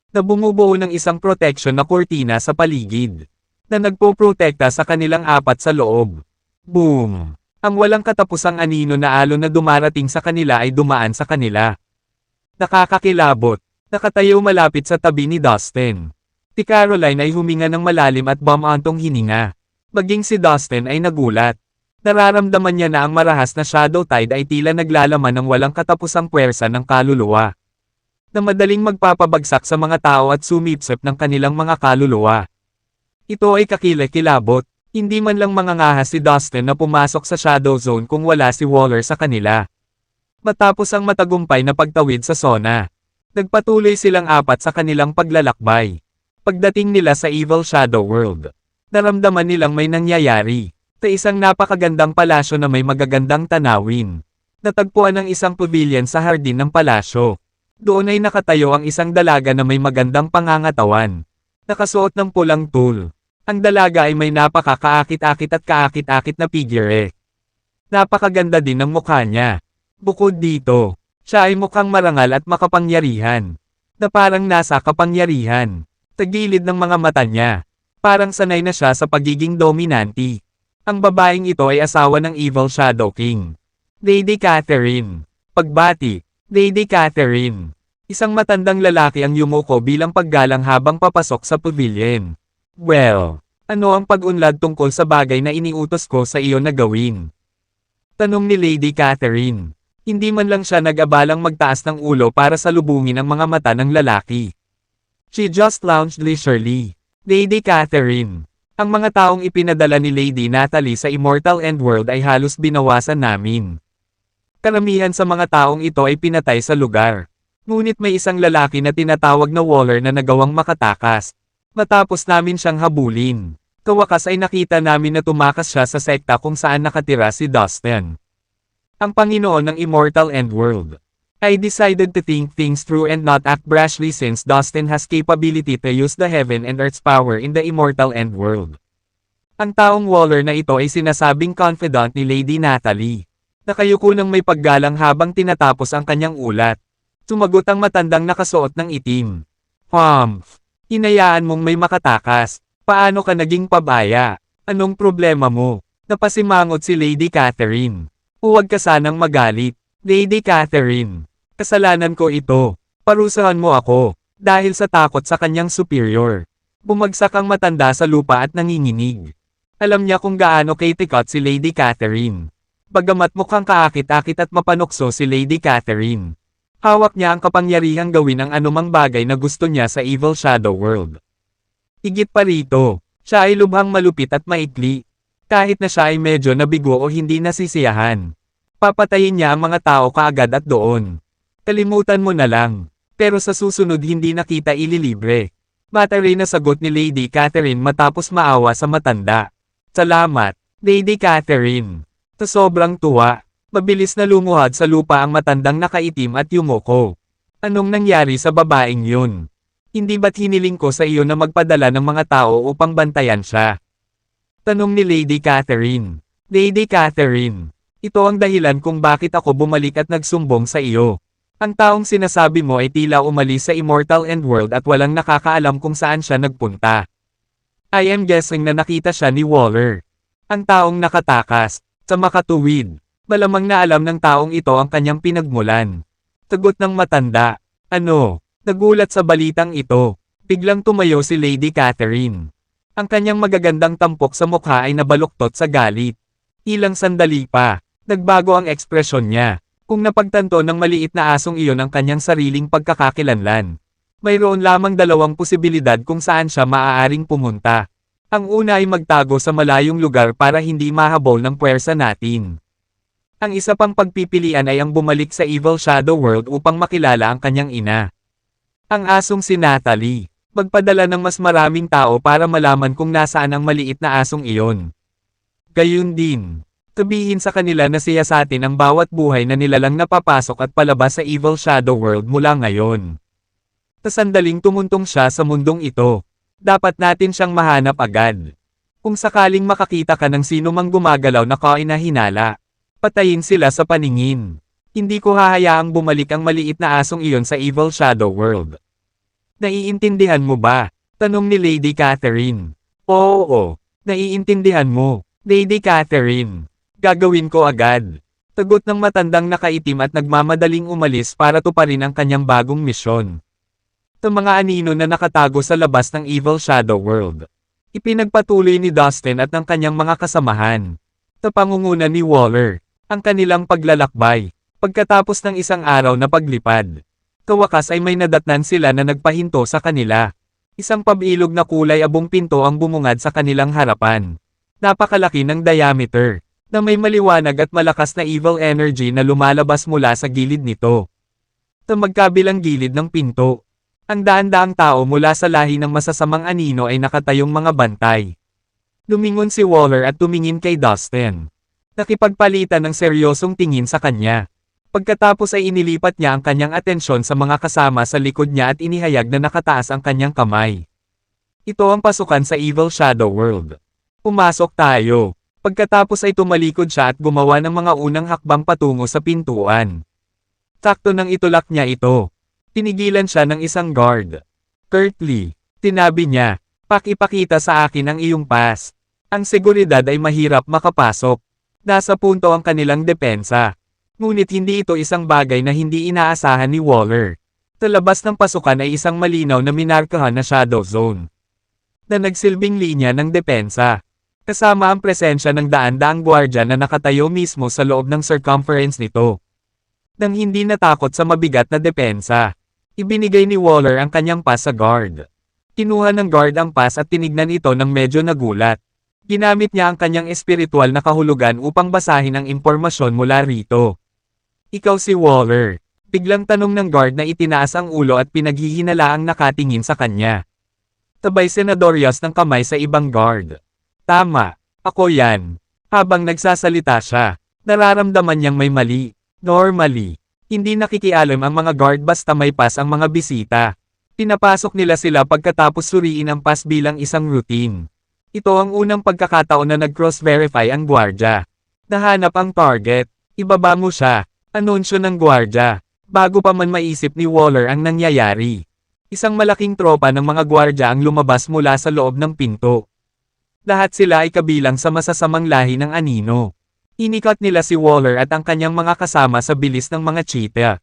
na bumubuo ng isang protection na kurtina sa paligid, na nagpoprotekta sa kanilang apat sa loob. Boom! Ang walang katapusang anino na alon na dumarating sa kanila ay dumaan sa kanila. Nakakakilabot. Nakatayo malapit sa tabi ni Dustin. Si Caroline ay huminga ng malalim at bumantong hininga. Maging si Dustin ay nagulat. Nararamdaman niya na ang marahas na shadow tide ay tila naglalaman ng walang katapusang puwersa ng kaluluwa, na madaling magpapabagsak sa mga tao at sumipsip ng kanilang mga kaluluwa. Ito ay kakilakilabot. Hindi man lang mangangahas si Dustin na pumasok sa shadow zone kung wala si Waller sa kanila. Matapos ang matagumpay na pagtawid sa zona, nagpatuloy silang apat sa kanilang paglalakbay. Pagdating nila sa Evil Shadow World, naramdaman nilang may nangyayari. Sa isang napakagandang palasyo na may magagandang tanawin. Natagpuan ang isang pavilion sa hardin ng palasyo. Doon ay nakatayo ang isang dalaga na may magandang pangangatawan. Nakasuot ng pulang tul. Ang dalaga ay may napakakaakit-akit at kaakit-akit na figure. Napakaganda din ng mukha niya. Bukod dito, siya ay mukhang marangal at makapangyarihan. Na parang nasa kapangyarihan. Sa gilid ng mga mata niya. Parang sanay na siya sa pagiging dominante. Ang babaeng ito ay asawa ng Evil Shadow King, Lady Catherine. Pagbati, Lady Catherine. Isang matandang lalaki ang yumuko bilang paggalang habang papasok sa pavilion. Well, ano ang pag-unlad tungkol sa bagay na iniutos ko sa iyo na gawin? Tanong ni Lady Catherine. Hindi man lang siya nag-abalang magtaas ng ulo para salubungin ang mga mata ng lalaki. She just lounged leisurely. Lady Catherine. Ang mga taong ipinadala ni Lady Natalie sa Immortal Endworld ay halos binawasan namin. Karamihan sa mga taong ito ay pinatay sa lugar. Ngunit may isang lalaki na tinatawag na Waller na nagawang makatakas. Matapos namin siyang habulin. Kawakas ay nakita namin na tumakas siya sa sekta kung saan nakatira si Dustin, ang Panginoon ng Immortal Endworld. I decided to think things through and not act brashly since Dustin has capability to use the heaven and earth's power in the Immortal Endworld. Ang taong Waller na ito ay sinasabing confidant ni Lady Natalie. Nakayuko ng may paggalang habang tinatapos ang kanyang ulat. Sumagot ang matandang nakasuot ng itim. Humph! Hinayaan mong may makatakas. Paano ka naging pabaya? Anong problema mo? Napasimangot si Lady Catherine. Huwag ka sanang magalit, Lady Catherine. Kasalanan ko ito. Parusahan mo ako. Dahil sa takot sa kanyang superior. Bumagsak ang matanda sa lupa at nanginginig. Alam niya kung gaano kaitikot si Lady Catherine. Bagamat mukhang kaakit-akit at mapanukso si Lady Catherine. Hawak niya ang kapangyarihang gawin ang anumang bagay na gusto niya sa Evil Shadow World. Higit pa rito, siya ay lubhang malupit at maikli. Kahit na siya ay medyo nabigo o hindi nasisiyahan. Papatayin niya ang mga tao kaagad at doon. Kalimutan mo na lang. Pero sa susunod hindi na kita ililibre. Matari na sagot ni Lady Catherine matapos maawa sa matanda. Salamat, Lady Catherine. Sa sobrang tuwa, mabilis na lumuhad sa lupa ang matandang nakaitim at yumuko. Anong nangyari sa babaeng yun? Hindi ba't hiniling ko sa iyo na magpadala ng mga tao upang bantayan siya? Tanong ni Lady Catherine. Lady Catherine, ito ang dahilan kung bakit ako bumalik at nagsumbong sa iyo. Ang taong sinasabi mo ay tila umalis sa Immortal Endworld at walang nakakaalam kung saan siya nagpunta. I am guessing na nakita siya ni Waller. Ang taong nakatakas, sa makatuwid. Malamang na alam ng taong ito ang kanyang pinagmulan. Sagot ng matanda. Ano? Nagulat sa balitang ito. Biglang tumayo si Lady Catherine. Ang kanyang magagandang tampok sa mukha ay nabaluktot sa galit. Ilang sandali pa, nagbago ang ekspresyon niya. Kung napagtanto ng maliit na asong iyon ang kanyang sariling pagkakakilanlan. Mayroon lamang dalawang posibilidad kung saan siya maaaring pumunta. Ang una ay magtago sa malayong lugar para hindi mahabol ng puwersa natin. Ang isa pang pagpipilian ay ang bumalik sa Evil Shadow World upang makilala ang kanyang ina. Ang asong si Natalie. Magpadala ng mas maraming tao para malaman kung nasaan ang maliit na asong iyon. Gayun din. Sabihin sa kanila na siyasatin ang bawat buhay na nilalang napapasok at palabas sa Evil Shadow World mula ngayon. Sa sandaling tumuntong siya sa mundong ito. Dapat natin siyang mahanap agad. Kung sakaling makakita ka ng sino mang gumagalaw na kainahinala, patayin sila sa paningin. Hindi ko hahayaang bumalik ang maliit na asong iyon sa Evil Shadow World. Naiintindihan mo ba? Tanong ni Lady Catherine. Oo. Naiintindihan mo, Lady Catherine. Gagawin ko agad. Tagot ng matandang nakaitim at nagmamadaling umalis para tuparin ang kanyang bagong misyon. Ang mga anino na nakatago sa labas ng Evil Shadow World. Ipinagpatuloy ni Dustin at ng kanyang mga kasamahan. Sa pangunguna ni Waller, ang kanilang paglalakbay. Pagkatapos ng isang araw na paglipad, kawakas ay may nadatnan sila na nagpahinto sa kanila. Isang pabilog na kulay abong pinto ang bumungad sa kanilang harapan. Napakalaki ng diameter, na may maliwanag at malakas na evil energy na lumalabas mula sa gilid nito. Sa magkabilang gilid ng pinto, ang daan-daang tao mula sa lahi ng masasamang anino ay nakatayong mga bantay. Lumingon si Waller at tumingin kay Dustin. Nakipagpalitan ng seryosong tingin sa kanya. Pagkatapos ay inilipat niya ang kanyang atensyon sa mga kasama sa likod niya at inihayag na nakataas ang kanyang kamay. Ito ang pasukan sa Evil Shadow World. Pumasok tayo. Pagkatapos ay tumalikod siya at gumawa ng mga unang hakbang patungo sa pintuan. Sakto nang itulak niya ito. Tinigilan siya ng isang guard. Curtly, tinabi niya, "Pakipakita sa akin ang iyong pass." Ang seguridad ay mahirap makapasok. Nasa punto ang kanilang depensa. Ngunit hindi ito isang bagay na hindi inaasahan ni Waller. Sa labas ng pasukan ay isang malinaw na minarkahan na shadow zone, na nagsilbing linya ng depensa. Kasama ang presensya ng daan-daang gwardiya na nakatayo mismo sa loob ng circumference nito. Nang hindi natakot sa mabigat na depensa, ibinigay ni Waller ang kanyang pass sa guard. Kinuha ng guard ang pass at tinignan ito ng medyo nagulat. Ginamit niya ang kanyang espiritual na kahulugan upang basahin ang impormasyon mula rito. "Ikaw si Waller?" Biglang tanong ng guard na itinaas ang ulo at pinaghihinalaang nakatingin sa kanya. Tabay senadoryas ng kamay sa ibang guard. "Tama, ako yan." Habang nagsasalita siya, nararamdaman niyang may mali. Normally, hindi nakikialam ang mga guard basta may pass ang mga bisita. Pinapasok nila sila pagkatapos suriin ang pass bilang isang routine. Ito ang unang pagkakataon na nag-cross-verify ang gwardya. Nahanap ang target. Ibaba mo siya. Anunsyo ng gwardya. Bago pa man maisip ni Waller ang nangyayari, isang malaking tropa ng mga gwardya ang lumabas mula sa loob ng pinto. Lahat sila ay kabilang sa masasamang lahi ng anino. Inikat nila si Waller at ang kanyang mga kasama sa bilis ng mga cheetah.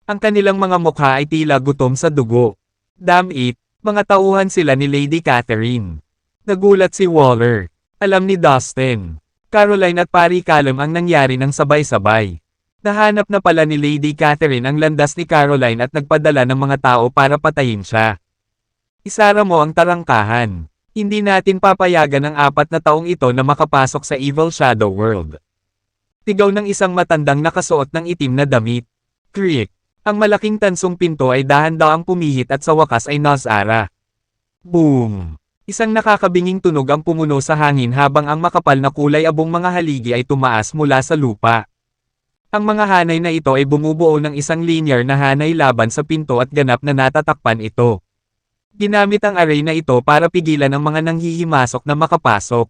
Ang kanilang mga mukha ay tila gutom sa dugo. Damn it, mga tauhan sila ni Lady Catherine. Nagulat si Waller. Alam ni Dustin, Caroline at Pari Callum ang nangyari ng sabay-sabay. Nahanap na pala ni Lady Catherine ang landas ni Caroline at nagpadala ng mga tao para patayin siya. "Isara mo ang tarangkahan. Hindi natin papayagan ang 4 na taong ito na makapasok sa Evil Shadow World." Tigaw ng isang matandang nakasuot ng itim na damit. Creak. Ang malaking tansong pinto ay dahan-dahang pumihit at sa wakas ay nasara. Boom! Isang nakakabinging tunog ang pumuno sa hangin habang ang makapal na kulay abong mga haligi ay tumaas mula sa lupa. Ang mga hanay na ito ay bumubuo ng isang linear na hanay laban sa pinto at ganap na natatakpan ito. Ginamit ang array na ito para pigilan ang mga nanghihimasok na makapasok.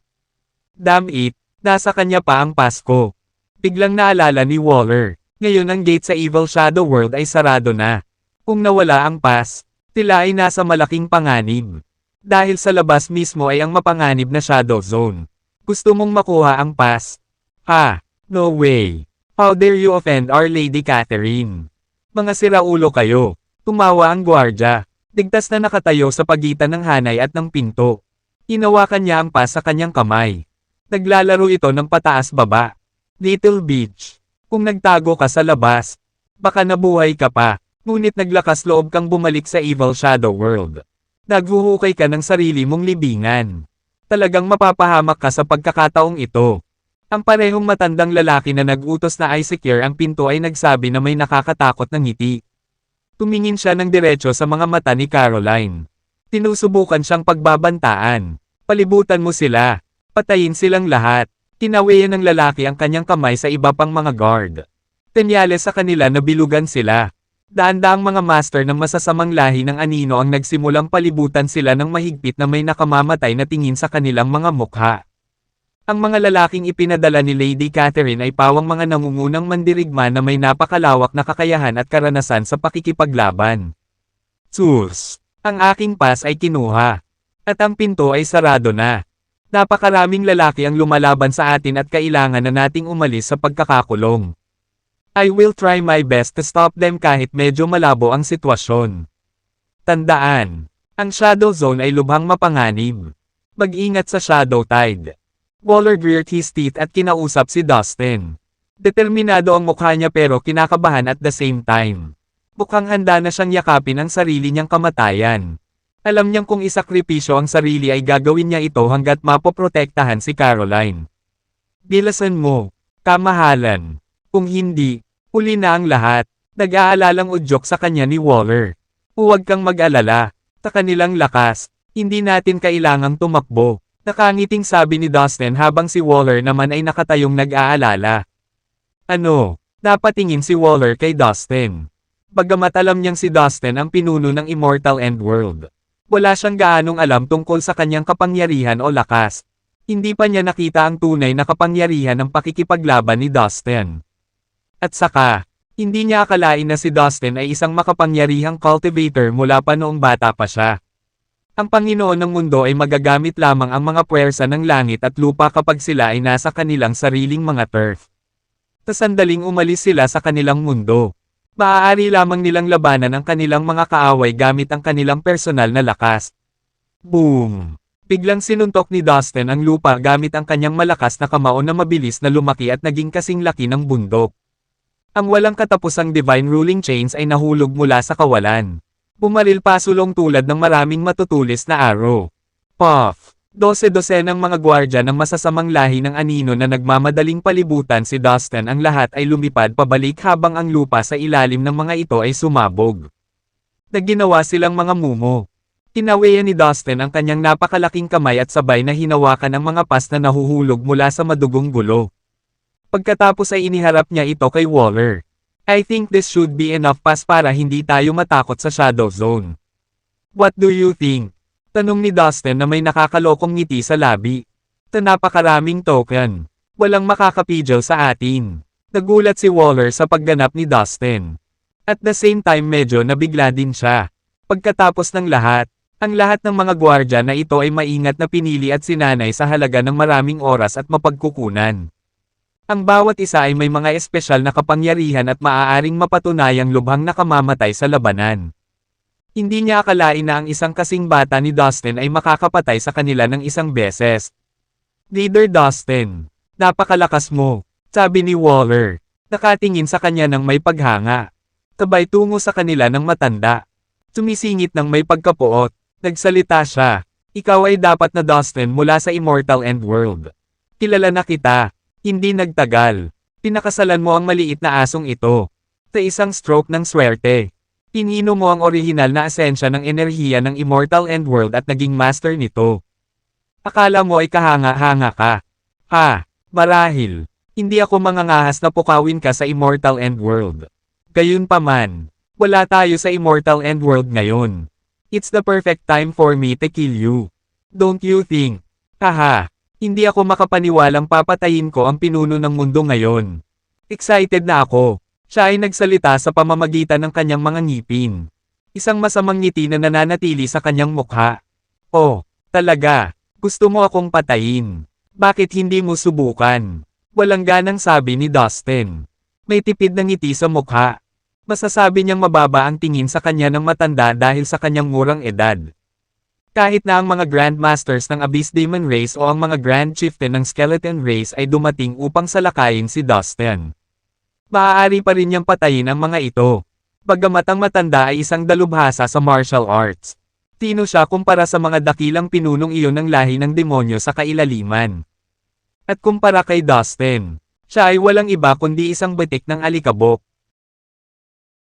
Damn it, nasa kanya pa ang Pasko. Biglang naalala ni Waller, ngayon ang gate sa Evil Shadow World ay sarado na. Kung nawala ang pass, sila ay nasa malaking panganib. Dahil sa labas mismo ay ang mapanganib na Shadow Zone. Gusto mong makuha ang pass? Ha? No way. How dare you offend Our Lady Catherine? Mga siraulo kayo. Tumawa ang gwardya. Ligtas na nakatayo sa pagitan ng hanay at ng pinto. Hinawakan niya ang pass sa kanyang kamay. Naglalaro ito ng pataas-baba. Little bitch. Kung nagtago ka sa labas, baka nabuhay ka pa. Ngunit naglakas loob kang bumalik sa Evil Shadow World. Naghuhukay ka ng sarili mong libingan. Talagang mapapahamak ka sa pagkakataong ito. Ang parehong matandang lalaki na nag-utos na i-secure ang pinto ay nagsabi na may nakakatakot na ngiti. Tumingin siya ng diretso sa mga mata ni Caroline. Tinusubukan siyang pagbabantaan. Palibutan mo sila. Patayin silang lahat. Tinawian ng lalaki ang kanyang kamay sa iba pang mga guard. Tenyales sa kanila na bilugan sila. Daan-daang mga master ng masasamang lahi ng anino ang nagsimulang palibutan sila ng mahigpit na may nakamamatay na tingin sa kanilang mga mukha. Ang mga lalaking ipinadala ni Lady Catherine ay pawang mga nangungunang mandirigma na may napakalawak na kakayahan at karanasan sa pakikipaglaban. Sus! Ang aking pass ay kinuha. At ang pinto ay sarado na. Napakaraming lalaki ang lumalaban sa atin at kailangan na nating umalis sa pagkakakulong. I will try my best to stop them kahit medyo malabo ang sitwasyon. Tandaan, ang Shadow Zone ay lubhang mapanganib. Mag-ingat sa Shadow Tide. Waller gritted his teeth at kinausap si Dustin. Determinado ang mukha niya pero kinakabahan at the same time. Mukhang handa na siyang yakapin ang sarili niyang kamatayan. Alam niyang kung isakripisyo ang sarili ay gagawin niya ito hanggat mapoprotektahan si Caroline. Bilasan mo, kamahalan. Kung hindi, huli na ang lahat. Nag-aalalang udyok sa kanya ni Waller. Huwag kang mag-alala. Sa kanilang lakas, hindi natin kailangang tumakbo. Nakangiting sabi ni Dustin habang si Waller naman ay nakatayong nag-aalala. Ano? Napatingin si Waller kay Dustin. Bagamat alam niyang si Dustin ang pinuno ng Immortal Endworld. Wala siyang gaanong alam tungkol sa kanyang kapangyarihan o lakas. Hindi pa niya nakita ang tunay na kapangyarihan ng pakikipaglaban ni Dustin. At saka, hindi niya akalain na si Dustin ay isang makapangyarihang cultivator mula pa noong bata pa siya. Ang Panginoon ng mundo ay magagamit lamang ang mga puwersa ng langit at lupa kapag sila ay nasa kanilang sariling mga turf. Sa sandaling umalis sila sa kanilang mundo. Maaari lamang nilang labanan ang kanilang mga kaaway gamit ang kanilang personal na lakas. Boom! Biglang sinuntok ni Dustin ang lupa gamit ang kanyang malakas na kamao na mabilis na lumaki at naging kasing laki ng bundok. Ang walang katapusang divine ruling chains ay nahulog mula sa kawalan. Bumaril pasulong tulad ng maraming matutulis na arrow. Puff! 12 ng mga gwardya ng masasamang lahi ng anino na nagmamadaling palibutan si Dustin ang lahat ay lumipad pabalik habang ang lupa sa ilalim ng mga ito ay sumabog. Nagginawa silang mga mumo. Tinawayan ni Dustin ang kanyang napakalaking kamay at sabay na hinawakan ang mga pas na nahuhulog mula sa madugong gulo. Pagkatapos ay iniharap niya ito kay Waller. I think this should be enough pass para hindi tayo matakot sa Shadow Zone. What do you think? Tanong ni Dustin na may nakakalokong ngiti sa labi. Napakaraming token. Walang makakapigil sa atin. Nagulat si Waller sa pagganap ni Dustin. At the same time medyo nabigla din siya. Pagkatapos ng lahat, ang lahat ng mga gwardya na ito ay maingat na pinili at sinanay sa halaga ng maraming oras at mapagkukunan. Ang bawat isa ay may mga espesyal na kapangyarihan at maaaring mapatunayang lubhang nakamamatay sa labanan. Hindi niya akalain na ang isang kasing bata ni Dustin ay makakapatay sa kanila ng isang beses. Leader Dustin, napakalakas mo, sabi ni Waller. Nakatingin sa kanya ng may paghanga. Sabay tungo sa kanila ng matanda. Sumisingit ng may pagkapuot. Nagsalita siya. Ikaw ay dapat na Dustin mula sa Immortal Endworld. Kilala na kita. Hindi nagtagal. Pinakasalan mo ang maliit na asong ito. Sa isang stroke ng swerte. Pinino mo ang orihinal na asensya ng enerhiya ng Immortal Endworld at naging master nito. Akala mo ay kahanga-hanga ka. Ha, marahil. Hindi ako mangangahas na pukawin ka sa Immortal Endworld. Gayunpaman, wala tayo sa Immortal Endworld ngayon. It's the perfect time for me to kill you. Don't you think? Haha. Hindi ako makapaniwalang papatayin ko ang pinuno ng mundo ngayon. Excited na ako. Siya ay nagsalita sa pamamagitan ng kanyang mga ngipin. Isang masamang ngiti na nananatili sa kanyang mukha. Oh, talaga. Gusto mo akong patayin. Bakit hindi mo subukan? Walang ganang sabi ni Dustin. May tipid na ngiti sa mukha. Masasabi niyang mababa ang tingin sa kanya ng matanda dahil sa kanyang murang edad. Kahit na ang mga Grandmasters ng Abyss Demon Race o ang mga Grand Chieftain ng Skeleton Race ay dumating upang salakayin si Dustin. Maaari pa rin niyang patayin ang mga ito. Bagamat ang matanda ay isang dalubhasa sa martial arts. Tino siya kumpara sa mga dakilang pinunong iyon ng lahi ng demonyo sa kailaliman. At kumpara kay Dustin, siya ay walang iba kundi isang batik ng alikabok.